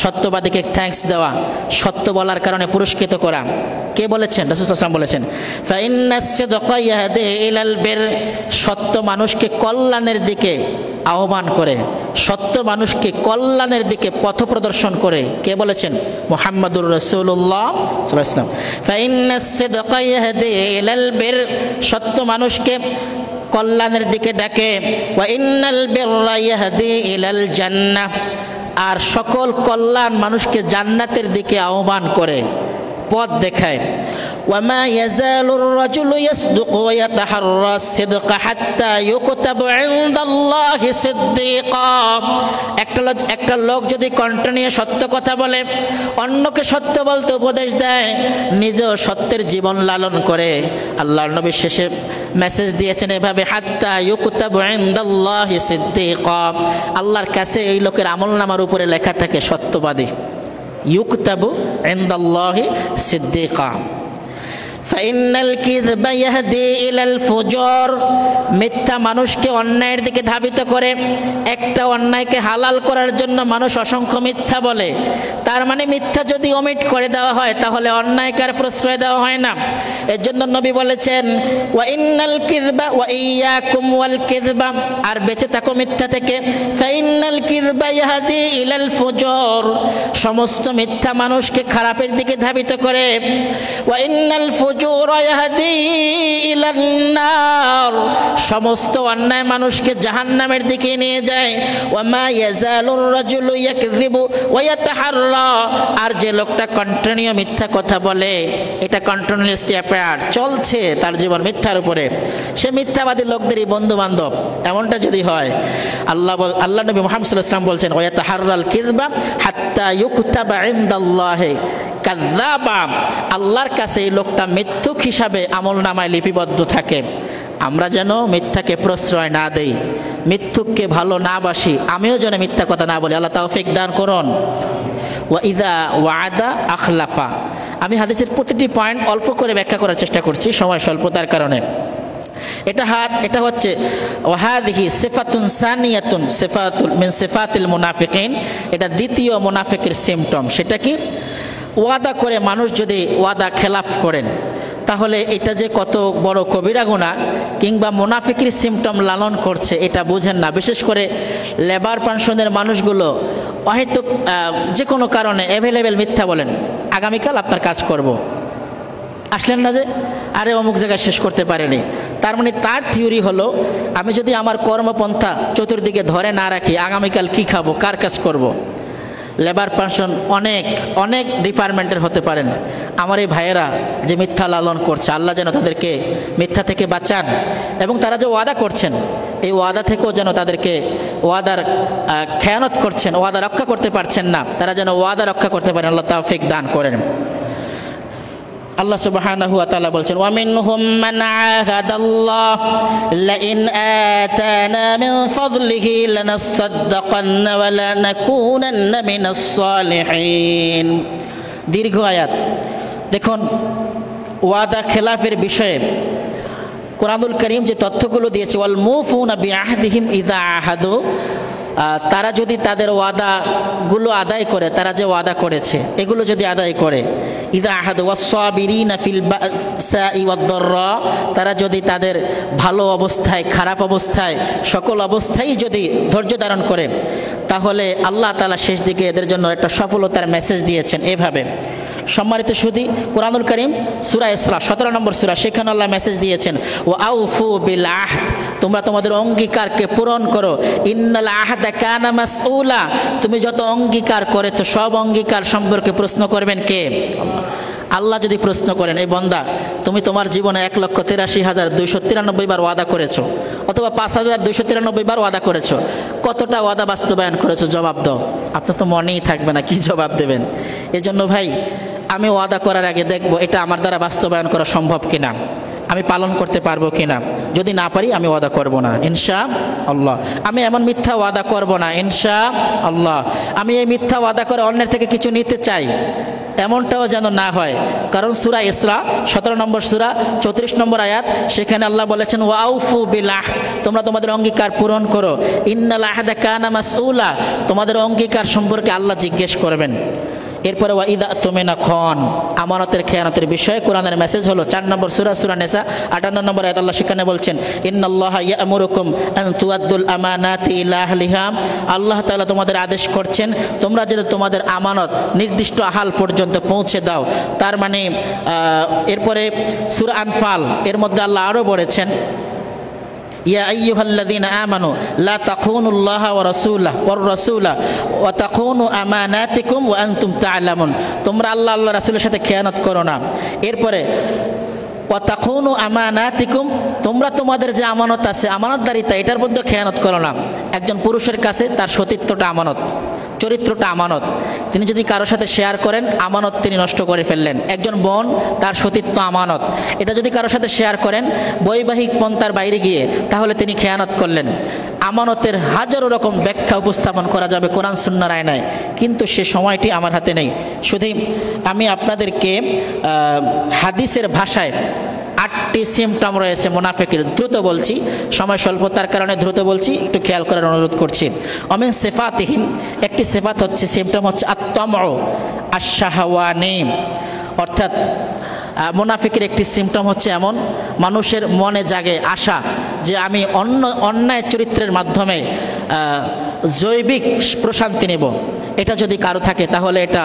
সত্যবাদীকে থ্যাঙ্কস দেওয়া, সত্য বলার কারণে পুরস্কৃত করা। কে বলেছেন? রাসূল সাল্লাল্লাহু আলাইহি ওয়াসাল্লাম বলেছেন ফাইন্নাস সিদকা ইয়াহদি ইলাল বির, সত্য মানুষকে কল্যাণের দিকে আহ্বান করে, সত্য মানুষকে কল্যাণের দিকে পথ প্রদর্শন করে। কে বলেছেন? মুহাম্মাদুর রাসূলুল্লাহ সাল্লাল্লাহু আলাইহি ওয়াসাল্লাম। ফাইন্নাস সিদকা ইয়াহদি ইলাল বির, সত্য মানুষকে কল্যাণের দিকে ডাকে। ওয়া ইন্নাল বিররা ইয়াহদি ইলাল জান্নাহ, আর সকল কল্যাণ মানুষকে জান্নাতের দিকে আহ্বান করে, পথ দেখায়। ওয়ামা ইয়াজালুর রাজুলু ইয়াসদুকু ওয়া ইয়াতাহাররা সিদকা হাত্তা ইউকতাবু ইনদাল্লাহি সিদ্দীকা, একটা লোক যদি কন্টিনিউ সত্য কথা বলে, অন্যকে সত্য বলতে উপদেশ দেয়, নিজেও সত্যের জীবন লালন করে, আল্লাহর নবী শেষে মেসেজ দিয়েছেন এভাবে, হাত্তা ইউকতাবু ইনদাল্লাহি সিদ্দীকা, আল্লাহর কাছে এই লোকের আমলনামার উপরে লেখা থাকে সত্যবাদী। ইউকতাবু ইনদাল্লাহি সিদ্দীকা। ফাইনাল কিযবা ইয়াহদি ইলাল ফুজুর, মিথ্যা মানুষকে অন্যায়ের দিকে ধাবিত করে। একটা অন্যায়কে হালাল করার জন্য মানুষ অসংখ্য মিথ্যা বলে, তার মানে মিথ্যা যদি ওমিট করে দেওয়া হয় তাহলে অন্যায়কার প্রশ্রয় দেওয়া হয় না। এর জন্য নবী বলেছেন ওয়া ইন্নাল কিযবা ওয়া ইয়াকুম ওয়াল কিযবা, আর বেঁচে থাকো মিথ্যা থেকে। ফাইনাল কিযবা ইয়াহদি ইলাল ফুজুর, সমস্ত মিথ্যা মানুষকে খারাপের দিকে ধাবিত করে। ওয়া ইন্নাল সমস্ত অন্যায় মানুষকে জাহান্নামের দিকে নিয়ে যায়। ওয়ামা ইয়াজালুর রাজুলু ইয়াকযিবু ওয়া ইয়াতাহাররা, আর যে লোকটা কন্টিনিউ মিথ্যা কথা বলে, এটা কন্টিনিউয়াসলি অ্যাফেয়ার চলছে তার জীবন মিথ্যার উপরে, সে মিথ্যাবাদী লোকদেরই বন্ধু বান্ধব। এমনটা যদি হয়, আল্লাহ নবী মুহাম্মদ সাল্লাল্লাহু আলাইহি ওয়াসাল্লাম বলছেন ওয়া ইয়াতাহাররাল কিযবা হাত্তা ইউকতাবা ইনদাল্লাহি কাযযাবা, আল্লাহর কাছে এই লোকটা মিথ্যুক হিসাবে আমলনামায় লিপিবদ্ধ থাকে। আমরা যেন মিথ্যাকে প্রশ্রয় না দেই, মিথ্যুককে ভালো না বাসি, আমিও যেন মিথ্যা কথা না বলি। আল্লাহ তৌফিক দান করুন। ওয়া ইযা ওয়া'আদা আখলাফা, আমি হাদিসের প্রতিটি পয়েন্ট অল্প করে ব্যাখ্যা করার চেষ্টা করছি সময় স্বল্পতার কারণে। এটা হচ্ছে ওয়াহাদিহি সিফাতুন সানিয়াতুন সিফাতুল মিন সিফাতিল মুনাফিকিন, এটা দ্বিতীয় মুনাফিকের সিমটম। সেটা কি? ওয়াদা করে মানুষ যদি ওয়াদা খেলাফ করেন তাহলে এটা যে কত বড় কবিরা গুনাহ কিংবা মুনাফিকের সিমটম লালন করছে এটা বুঝেন না। বিশেষ করে লেবার পেনশনের মানুষগুলো হয়তো যে কোনো কারণে অ্যাভেলেবেল মিথ্যা বলেন, আগামীকাল আপনার কাজ করব, আসলেন না যে, আরে অমুক জায়গায় শেষ করতে পারেনি। তার মানে তার থিওরি হলো, আমি যদি আমার কর্মপন্থা চতুর্দিকে ধরে না রাখি, আগামীকাল কি খাবো, কার কাজ করব। লেবার পার্সন অনেক অনেক ডিপার্টমেন্টের হতে পারেন। আমার এই ভাইয়েরা যে মিথ্যা লালন করছে, আল্লাহ যেন তাদেরকে মিথ্যা থেকে বাঁচান, এবং তারা যে ওয়াদা করছেন এই ওয়াদা থেকেও যেন তাদেরকে ওয়াদার খেয়ানত করছেন, ওয়াদা রক্ষা করতে পারছেন না, তারা যেন ওয়াদা রক্ষা করতে পারেন। আল্লাহ তাওফিক দান করেন। আল্লাহ সুবহানাহু ওয়া তাআলা বলছেন, ওয়া মিনহুম মান আহাদাল্লাহ লাইন আতানা মিন ফাদলিহি লানাসাদ্দাকান্না ওয়া লানাকুনান্না মিনাস সালিহিন। দীর্ঘ আয়াত। দেখুন, ওয়াদা খেলাফের বিষয়ে কোরআনুল কারীম যে তথ্যগুলো দিয়েছে, ওয়াল মুফুনা বিআহদিহিম ইযা আহাদু, তারা যদি তাদের ওয়াদাগুলো আদায় করে, তারা যে ওয়াদা করেছে এগুলো যদি আদায় করে, ইযা আহাদু ওয়াস-সাবিরিনা ফিল বাসাই ওয়াদ-দাররা, তারা যদি তাদের ভালো অবস্থায় খারাপ অবস্থায় সকল অবস্থায় যদি ধৈর্য ধারণ করে, তাহলে আল্লাহ তাআলা শেষ দিকে এদের জন্য একটা সফলতার মেসেজ দিয়েছেন। এভাবে সম্মানিত সুধী, কোরআনুল কারীম সূরা ইসরা 17 নম্বর সূরা, সেখানে আল্লাহ মেসেজ দিয়েছেন, ওয়া আউফু বিল আহদ, তোমরা তোমাদের অঙ্গীকারকে পূরণ করো। ইন্নাল আহদা কানা মাসউলা, তুমি যত অঙ্গীকার করেছো সব অঙ্গীকার সম্পর্কে প্রশ্ন করবেন কে? আল্লাহ যদি প্রশ্ন করেন, এই বান্দা তুমি তোমার জীবনে 1,83,293 বার ওয়াদা করেছো, অথবা 5,293 বার ওয়াদা করেছো, কতটা ওয়াদা বাস্তবায়ন করেছো? জবাব দাও। আপনার তো মনেই থাকবে না কি জবাব দেবেন। এজন্য ভাই, আমি ওয়াদা করার আগে দেখব এটা আমার দ্বারা বাস্তবায়ন করা সম্ভব কিনা, আমি পালন করতে পারবো কিনা। যদি না পারি আমি ওয়াদা করব না ইনশাআল্লাহ। আমি এমন মিথ্যা ওয়াদা করব না ইনশাআল্লাহ। আমি এই মিথ্যা ওয়াদা করে অন্যের থেকে কিছু নিতে চাই, এমনটাও যেন না হয়। কারণ সূরা ইসরা 17 নম্বর সূরা 34 নম্বর আয়াত, সেখানে আল্লাহ বলেছেন, ওয়া আউফু বিল আহদ, তোমরা তোমাদের অঙ্গীকার পূরণ করো। ইন্নাল আহদা কানা মাসউলা, তোমাদের অঙ্গীকার সম্পর্কে আল্লাহ জিজ্ঞেস করবেন। এরপরে ওয়া ইযা তুমিনা খান, আমানতের খেয়ানতের বিষয়ে কোরআনের মেসেজ হলো 4 নম্বর সূরা, সূরা নিসা 58 নম্বর আয়াত, আল্লাহ সেখানে বলছেন, ইন্নাল্লাহা ইয়া'মুরুকুম আন তুআদ্দুল আমানাতি ইলা আহলিহা, আল্লাহ তাআলা তোমাদের আদেশ করছেন তোমরা যেন তোমাদের আমানত নির্দিষ্ট আহাল পর্যন্ত পৌঁছে দাও। তার মানে এরপরে সূরা আনফাল এর মধ্যে আল্লাহ আরো বলেছেন, ইয়া আইয়ুহাল্লাযীনা আমানু লা তাখুনুল্লাহা ওয়া রাসূলা ওয়া তাখুনু আমানাতিকুম ওয়া আনতুম তা'লামুন, তোমরা আল্লাহ রাসূলের সাথে খেয়ানত করো না। এরপরে ওয়া তাখুনু আমানাতিকুম, তোমরা তোমাদের যে আমানত আছে, আমানতদারিতা, এটার মধ্যে খেয়ানত করো না। একজন পুরুষের কাছে তার সতীত্বটা আমানত, চরিত্রটা আমানত। তিনি যদি কারোর সাথে শেয়ার করেন, আমানত তিনি নষ্ট করে ফেললেন। একজন বোন, তার সতীত্ব আমানত, এটা যদি কারোর সাথে শেয়ার করেন বৈবাহিক পন্থার বাইরে গিয়ে, তাহলে তিনি খেয়ানত করলেন। আমানতের হাজারো রকম ব্যাখ্যা উপস্থাপন করা যাবে কোরআন সুন্নাহর আয়নায়, কিন্তু সে সময়টি আমার হাতে নেই। শুধু আমি আপনাদেরকে হাদিসের ভাষায় 8টি সিমটম রয়েছে মুনাফিকের, দ্রুত বলছি, সময় স্বল্পতার কারণে দ্রুত বলছি, একটু খেয়াল করার অনুরোধ করছি। অমিন সিফাতিহিম, একটি সিফাত হচ্ছে, সিমটম হচ্ছে আত-তামউ আশ-শাহওয়ানি, অর্থাৎ মুনাফিকের একটি সিমটম হচ্ছে এমন, মানুষের মনে জাগে আশা যে আমি অন্যায় চরিত্রের মাধ্যমে জৈবিক প্রশান্তি নেব। এটা যদি কারো থাকে তাহলে এটা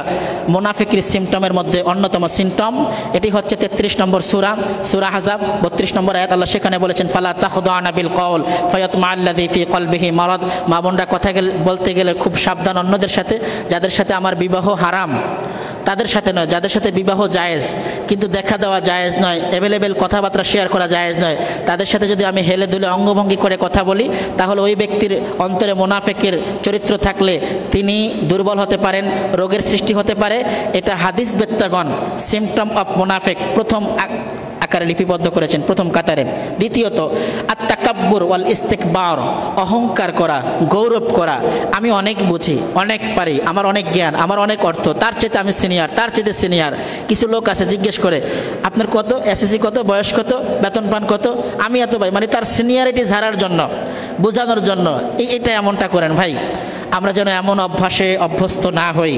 মুনাফিকের সিমটমের মধ্যে অন্যতম সিমটম। এটি হচ্ছে 33 নম্বর সূরা, সূরা আহজাব 32 নম্বর আয়াত, আল্লাহ সেখানে বলেছেন, ফালা তাখদানা বিল কওল ফায়াতমাআল্লাযী ফি কলবিহি মারাদ, মা বোনরা কথা বলতে গেলে খুব সাবধান অন্যদের সাথে, যাদের সাথে আমার বিবাহ হারাম তাদের সাথে নয়, যাদের সাথে বিবাহ জায়েজ কিন্তু দেখা দেওয়া জায়েজ নয়, অ্যাভেলেবেল কথাবার্তা শেয়ার করা জায়েজ নয়, তাদের সাথে যদি আমি হেলে দুলে অঙ্গভঙ্গি করে কথা বলি, তাহলে ওই ব্যক্তির অন্তরে মুনাফিকের চরিত্র থাকলে তিনি দুর্বল হতে পারেন, রোগের সৃষ্টি হতে পারে। এটা হাদিস বেত্তাগণ সিমটম অফ মুনাফিক প্রথম আকারে লিপিবদ্ধ করেছেন, প্রথম কাতারে। দ্বিতীয়ত আত-তাকাব্বুর ওয়াল ইস্তিকবার, অহংকার করা, গৌরব করা, আমি অনেক বুঝি, অনেক পারি, আমার অনেক জ্ঞান, আমার অনেক অর্থ, তার চেয়ে আমি সিনিয়র, তার চেয়ে সিনিয়র। কিছু লোক আছে জিজ্ঞেস করে, আপনার কত, এসএসসি কত, বয়স কত, বেতন পান কত, আমি এত ভাই, মানে তার সিনিয়রিটি ঝাড়ার জন্য, বোঝানোর জন্য এটা এমনটা করেন। ভাই, আমরা যেন এমন অভ্যাসে অভ্যস্ত না হই।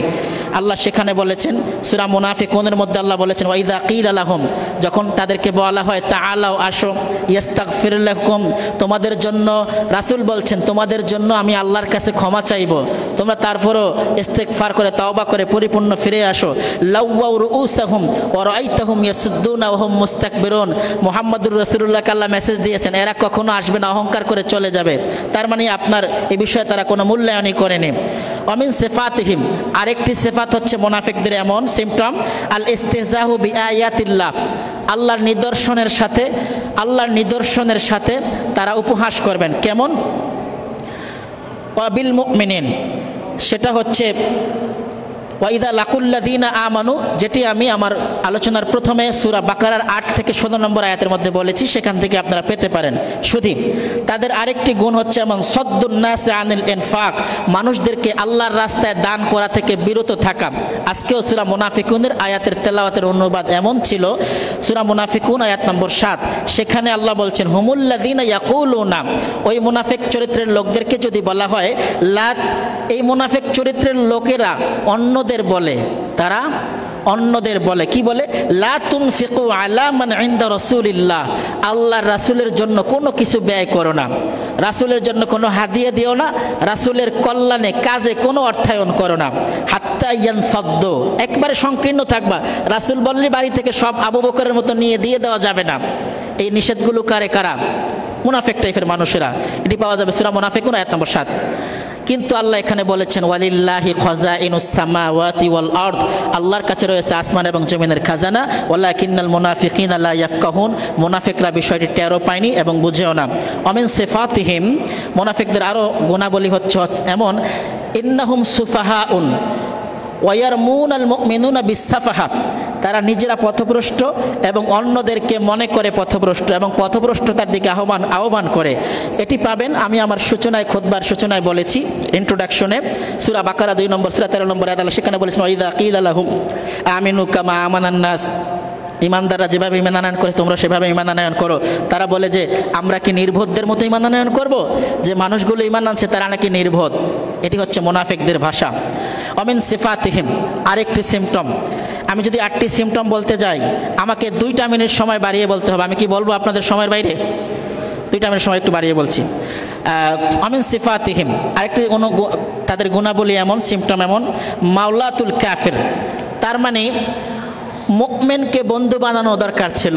আল্লাহ সেখানে বলেছেন সূরা মুনাফিকুনের মধ্যে আল্লাহ বলেছেন ওয়াইদা কিলা লাহুম, যখন তাদেরকে বলা হয় তাআলাও আসো, ইস্তাগফির লাকুম, তোমাদের জন্য রাসূল বলছেন তোমাদের জন্য আমি আল্লাহর কাছে ক্ষমা চাইব, তোমরা তারপরও ইস্তিগফার করে তওবা করে পরিপূর্ণ ফিরে আসো। লাওয়াউ রুউসাহুম ওয়া রাআইতাহুম ইয়াসুদ্দুনা ওয়া হুম মুস্তাকবিরুন, মুহাম্মদুর রাসূলুল্লাহকে আল্লাহ মেসেজ দিয়েছেন এরা কখনো আসবে না, অহংকার করে চলে যাবে। তার মানে আপনার এই বিষয়ে তারা কোনো মূল্যায়নই করেনি। অমিন সিফাতিহিম, আরেকটি সিফাত হচ্ছে মুনাফিকদের এমন সিম্পটম আল ইস্তিহজাহু বিআয়াতিল্লাহ, আল্লাহর নিদর্শনের সাথে তারা উপহাস করবেন। কেমন? ওয়াবিল মুমিনিন, সেটা হচ্ছে ওয়াইদা লাকুল্লাযীনা আমানু, যেটি আমি আমার আলোচনার প্রথমে সূরা বাকারার 8 থেকে 16 নম্বর আয়াতের মধ্যে বলেছি, সেখান থেকে আপনারা পেতে পারেন। শুধু তাদের আরেকটি গুণ হচ্ছে এমন সদ্দুন নাস আনিল ইনফাক, মানুষদেরকে আল্লাহর রাস্তায় দান করা থেকে বিরত থাকা। আজকেও সূরা মুনাফিকুনের আয়াতের তেলাওয়াতের অনুবাদ এমন ছিল, সূরা মুনাফিকুন আয়াত নম্বর 7, সেখানে আল্লাহ বলছেন হুমুল্লাযীনা ইয়াকুলুনা, ওই মুনাফিক চরিত্রের লোকদেরকে যদি বলা হয় লাত, এই মুনাফিক চরিত্রের লোকেরা তারা অন্যদের বলে কি বলে, লা তুনফিকু আলা মান ইনদা রাসূলিল্লাহ, আল্লাহর রাসূলের জন্য কোনো কিছু ব্যয় করো না, রাসূলের জন্য কোনো হাদিয়া দিও না, রাসূলের কল্যাণে কাজে কোনো অর্থায়ন করো না। হাত্তা ইয়ানফাদ্দু, একবারে সংকীর্ণ থাকবা, রাসূল বললে বাড়ি থেকে সব আবু বকরের মতো নিয়ে দিয়ে দেওয়া যাবে না। এই নিষেধগুলো কারা? মুনাফিক টাইপের মানুষেরা। এটি পাওয়া যাবে সূরা মুনাফিকুন আয়াত নম্বর 7। কিন্তু আল্লাহ এখানে বলেছেন ওয়ালিল্লাহি খাযাইনুস সামাওয়াতি ওয়াল আরদ, আল্লাহর কাছে রয়েছে আসমান এবং জমিনের খাজানা, ওয়ালাকিন্নাল মুনাফিকিনা লা ইয়াফকাহুন, মুনাফিকরা বিষয়টি টেরও পায়নি এবং বুঝেও না। অমিন সিফাতিহিম, মুনাফিকদের আরো গুণাবলী হচ্ছে এমন ইন্নাহুম সুফাহাউন ওয়ায়ারমুনাল মুমিনুনা বিসসাফাহা, তারা নিজেরা পথভ্রষ্ট এবং অন্যদেরকে মনে করে পথভ্রষ্ট এবং পথভ্রষ্টতার দিকে আহ্বান করে। এটি পাবেন, আমি আমার খুতবার সূচনায় বলেছি ইন্ট্রোডাকশনে, সূরা বাকারা 2 নম্বর সূরা 13 নম্বর আয়াত, সেখানে বলেছেন ওয়াইদা কিলা লাহুম আমিনু কামা আমানান নাস, ইমানদাররা যেভাবে ঈমান আনয়ন করে তোমরা সেভাবে ঈমান আনয়ন করো। তারা বলে যে আমরা কি নির্বোধদের মতো ঈমান আনয়ন করব, যে মানুষগুলো ঈমান আনছে তারা নাকি নির্বোধ। এটি হচ্ছে মুনাফিকদের ভাষা। অমিন সিফাতিহিম, আরেকটি সিম্পটম, আমি যদি 8টি সিম্পটম বলতে যাই আমাকে 2টা মিনিট সময় বাড়িয়ে বলতে হবে। আমি কি বলবো আপনাদের সময়ের বাইরে? 2টা মিনিট সময় একটু বাড়িয়ে বলছি। আমিন সিফাতিহিম, আরেকটি তাদের গুণাবলী এমন, সিম্পটম এমন মাওলাতুল কাফির, তার মানে মুমিনকে বন্ধু বানানো দরকার ছিল,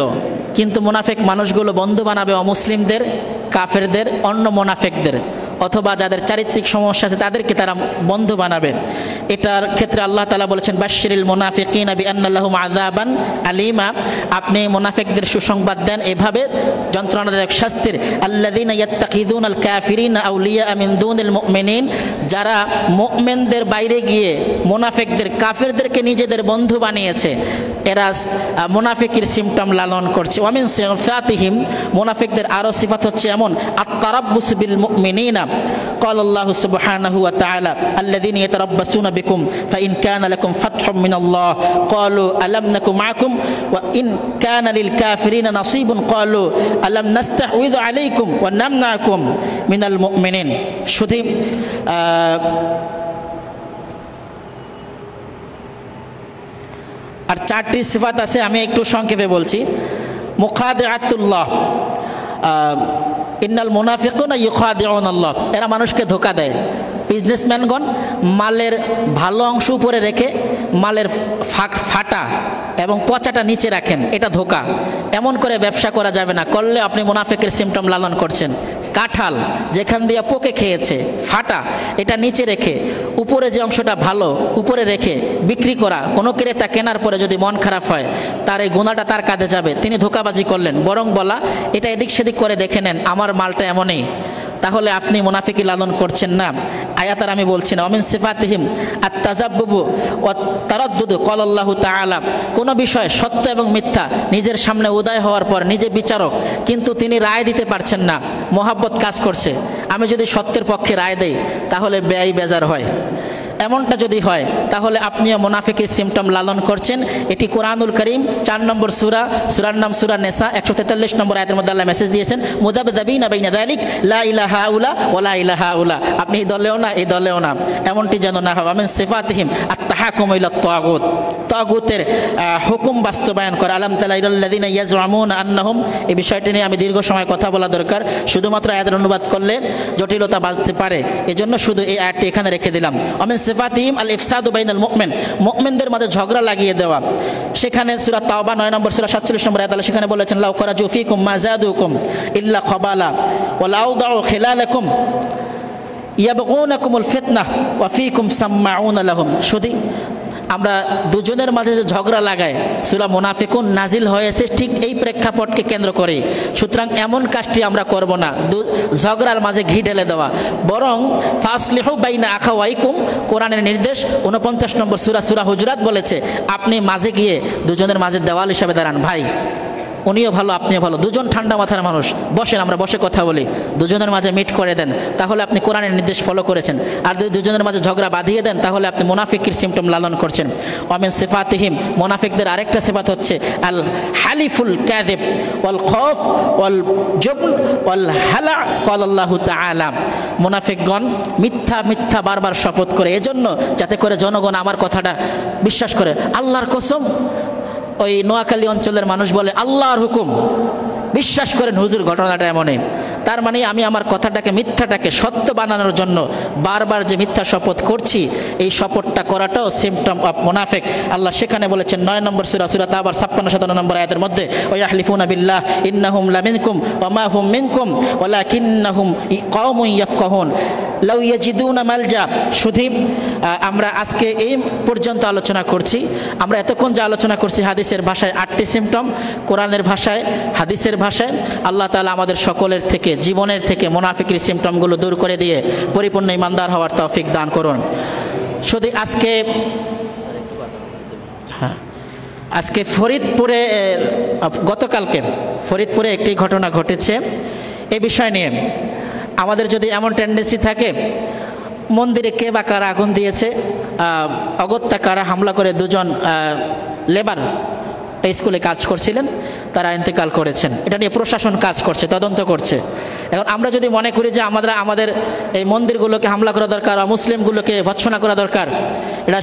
কিন্তু মুনাফিক মানুষগুলো বন্ধু বানাবে অমুসলিমদের, কাফেরদের, অন্য মুনাফিকদের, অথবা যাদের চারিত্রিক সমস্যা আছে তাদেরকে তারা বন্ধু বানাবে। এটার ক্ষেত্রে আল্লাহ তাআলা বলেছেন বাশশিরিল মুনাফিকিনা বিআন্না লাহুম আযাবান আলীমা, আপনি মুনাফিকদের সুসংবাদ দেন এভাবে যন্ত্রণাদায়ক শাস্তির। আল্লাযীনা ইয়াত্তাখিযুনাল কাফিরিনা আউলিয়া মিন দুনিল মুমিনিন, যারা মুমিনদের বাইরে গিয়ে মুনাফিকদের, কাফেরদেরকে নিজেদের বন্ধু বানিয়েছে, এরা মুনাফিকের সিম্পটম লালন করছে। ওয়া মিন সিফাতিহিম, মুনাফিকদের আরো সিফাত হচ্ছে এমন আত-তারাব্বুস বিল মুমিনিনা, قال الله سبحانه وتعالى الذين يتربصون بكم فإن كان لكم فتح من الله قالوا ألم نكن معكم وإن كان للكافرين نصيب قالوا ألم نستحوذ عليكم ونمنعكم من المؤمنين। শুধু আর 4টি সিফাত আছে, আমি একটু সংক্ষেপে বলছি। মুখাদিআতুল্লাহ, ইন্নাল মুনাফিকুনা ইউখাদিউনাল্লাহ, এরা মানুষকে ধোঁকা দেয়। বিজনেসম্যানগণ মালের ভালো অংশ উপরে রেখে মালের ফাটা এবং পচাটা নিচে রাখেন, এটা ধোঁকা। এমন করে ব্যবসা করা যাবে না, করলে আপনি মুনাফিকের সিম্পটম লালন করছেন। কাঁঠাল যেখান দিয়ে পোকে খেয়েছে, ফাটা, এটা নিচে রেখে উপরে যে অংশটা ভালো উপরে রেখে বিক্রি করা, কোনো ক্রেতা কেনার পরে যদি মন খারাপ হয় তার এই গুণাটা তার কাঁধে যাবে, তিনি ধোঁকাবাজি করলেন। বরং বলা এটা এদিক সেদিক করে দেখে নেন আমার মালটা এমনই, তাহলে আপনি মুনাফিকি লালন করছেন না। আয়াত আর আমি বলছি না। অমিন সিফাতিহিম আত-তাযাব্বুবু ওয়া তারাদ্দুদু, ক্বালা আল্লাহু তাআলা, কোন বিষয় সত্য এবং মিথ্যা নিজের সামনে উদয় হওয়ার পর নিজে বিচারক, কিন্তু তিনি রায় দিতে পারছেন না, মহাব্বত কাজ করছে। আমি যদি সত্যের পক্ষে রায় দেই তাহলে বেয়াই বেজার হয়, এমনটা যদি হয় তাহলে আপনিও মুনাফিকের সিমটম লালন করছেন। এটি কোরআনুল করিম 4 নম্বর সূরা, সূরার নাম সূরা নিসা 143 নম্বর আয়াতের মধ্যে আল্লাহ মেসেজ দিয়েছেন, মুযাবযাবিনা বাইনা যালিক লা ইলাহা ইল্লা ওয়া লা ইলাহা ইল্লা। আপনি এই দলেও না এই দলেও না, এমনটি যেন না হয়। মিন সিফাতিহিম আত-তাহাকুমু ইলা তাগুত, তাগুতের হুকুম বাস্তবায়ন করা। আলাম তারা ইলাল্লাযিনা ইয়াজউমুনা আন্নাহুম, এই বিষয়টি নিয়ে আমি দীর্ঘ সময় কথা বলা দরকার, শুধুমাত্র আয়াতের অনুবাদ করলে জটিলতা বাড়তে পারে, এজন্য শুধু এই আয়াতটি এখানে রেখে দিলাম। মিন সিফাতিহিম আল ইফসাদু বাইনাল মুমিন, মুমিনদের মধ্যে ঝগড়া লাগিয়ে দেওয়া। সেখানে সূরা তাওবা 9 নম্বর সূরা 47 নম্বর আয়াত আল্লাহ সেখানে বলেছেন, লাউ খারাজু ফীকুম মা যাদুকুম ইল্লা খাবালা ওয়া লাউ দাউ খিলালাকুম ইয়াবগুনাকুমুল ফিতনাহ ওয়া ফীকুম সাম্মাউনা লাহুম। শুধু আমরা দুজনের মাঝে যে ঝগড়া লাগায়, সূরা মুনাফিকুন নাজিল হয়েছে ঠিক এই প্রেক্ষাপটকে কেন্দ্র করে। সুতরাং এমন কাজটি আমরা করব না, ঝগড়ার মাঝে ঘি ঢেলে দেওয়া, বরং ফাসলিহু বাইনা আখাওয়াইকুম, কোরআনের নির্দেশ 49 নম্বর সূরা, সূরা হুজুরাত বলেছে আপনি মাঝে গিয়ে দুজনের মাঝে দেওয়াল হিসাবে দাঁড়ান। ভাই উনিও ভালো আপনিও ভালো, দুজন ঠান্ডা মাথার মানুষ, বসেন আমরা বসে কথা বলি, দুজনের মাঝে মিট করে দেন, তাহলে আপনি কোরআনের নির্দেশ ফলো করেছেন। আর যদি দুজনের মাঝে ঝগড়া বাঁধিয়ে দেন তাহলে আপনি মুনাফিকের সিমটম লালন করছেন। ওয়ামিন সিফাতিহিম, মুনাফিকদের আরেকটা সিফাত হচ্ছে আল হালিফুল কাযিব ওয়াল খৌফ ওয়াল জুবন ওয়াল হালা। ক্বাল আল্লাহু তাআলা, মুনাফিকগণ মিথ্যা মিথ্যা বারবার শপথ করে, এজন্য যাতে করে জনগণ আমার কথাটা বিশ্বাস করে। আল্লাহর কসম, ওই নোয়াখালী অঞ্চলের মানুষ বলে আল্লাহর হুকুম, বিশ্বাস করেন হুজুর ঘটনাটা এমনই। তার মানে আমি আমার কথাটাকে মিথ্যাটাকে সত্য বানানোর জন্য বারবার যে মিথ্যা শপথ করছি, এই শপথটা করাটাও সিমটম অফ মুনাফিক। আল্লাহ সেখানে বলেছেন 9 নম্বর সূরা, সূরা তাওবার 56-57 নম্বর আয়াতের মধ্যে, ওয়া ইয়াহলিফুনা বিল্লাহ ইন্নাহুম লামিনকুম ওয়া মা হুম মিনকুম ওয়ালাকিন্নাহুম কওমুন ইয়াফকাহুন লাউ ইয়াজিদুনা মালজা। শুধু আমরা আজকে এই পর্যন্ত আলোচনা করছি, আমরা এতক্ষণ যে আলোচনা করছি হাদিসের ভাষায় 8টি সিমটম, কোরআনের ভাষায় হাদিসের ভাষায়। আল্লাহ তাআলা আমাদের সকলের থেকে জীবনের থেকে মুনাফিকের সিমটমগুলো দূর করে দিয়ে পরিপূর্ণ ঈমানদার হওয়ার তৌফিক দান করুন। শুধু আজকে ফরিদপুরে, গতকালকে ফরিদপুরে একটি ঘটনা ঘটেছে। এই বিষয় নিয়ে আমাদের যদি এমন টেন্ডেন্সি থাকে, মন্দিরে কে বা কারা আগুন দিয়েছে, অগত্যা কারা হামলা করে দুজন লেবার স্কুলে কাজ করছিলেন, তারা ইন্তেকাল করেছেন। এটা নিয়ে প্রশাসন কাজ করছে, তদন্ত করছে। এখন আমরা যদি মনে করি যে আমাদের এই মন্দিরগুলোকে হামলা করা দরকার, মুসলিমগুলোকে ভৎসনা করা দরকার, এটা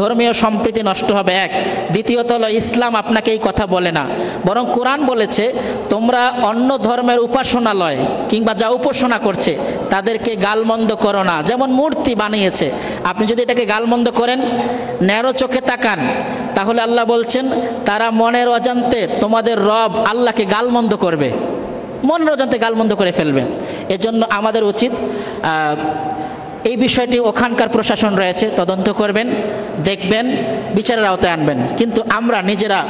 ধর্মীয় সম্প্রীতি নষ্ট হবে এক। দ্বিতীয়ত হলো ইসলাম আপনাকে এই কথা বলে না, বরং কোরআন বলেছে তোমরা অন্য ধর্মের উপাসনালয় কিংবা যা উপাসনা করছে তাদেরকে গালমন্দ করো না। যেমন মূর্তি বানিয়েছে, আপনি যদি এটাকে গালমন্দ করেন, ন্যারো চোখে তাকান, তাহলে আল্লাহ বলছেন তারা মনের অজান্তে তোমাদের রব আল্লাহকে গালমন্দ করবে, মনের অজান্তে গালমন্দ করে ফেলবে। এজন্য আমাদের উচিত এই বিষয়টি ওখানকার প্রশাসন রয়েছে, তদন্ত করবেন, দেখবেন, বিচারের আওতায় আনবেন। কিন্তু আমরা নিজেরা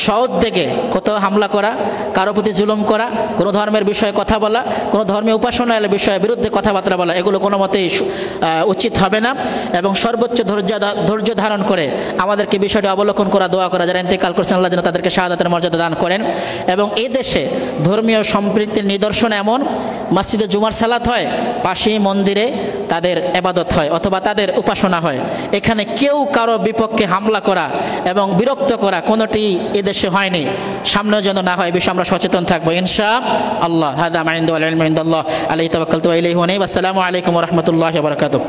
সউদ্যোগে কোথাও হামলা করা, কারো প্রতি জুলুম করা, কোনো ধর্মের বিষয়ে কথা বলা, কোনো ধর্মীয় উপাসনালয়ের বিষয়ে বিরুদ্ধে কথাবার্তা বলা, এগুলো কোনো মতেই উচিত হবে না। এবং সর্বোচ্চ ধৈর্য ধারণ করে আমাদেরকে বিষয়টি অবলোকন করা, দোয়া করা, যারা ইন্তেকাল করছেন আল্লাহ যেন তাদেরকে শাহাদাতের মর্যাদা দান করেন। এবং এই দেশে ধর্মীয় সম্প্রীতির নিদর্শন এমন, মসজিদে জুমার সালাত হয়, পাশেই মন্দিরে তাদের ইবাদত হয় অথবা তাদের উপাসনা হয়। এখানে কেউ কারো বিপক্ষে হামলা করা এবং বিরক্ত করা কোনোটি এদেশে হয়নি, সামনে যেন না হয়, বিষয়ে আমরা সচেতন থাকবো ইনশাআল্লাহ। হাযা মা ইনদাল্লাহি ওয়াল ইলমু ইনদাল্লাহ, আলাইহি তাওয়াক্কালতু ওয়া ইলাইহি উনীব। আসসালামু আলাইকুম ওয়া রাহমাতুল্লাহি ওয়া বারাকাতুহু।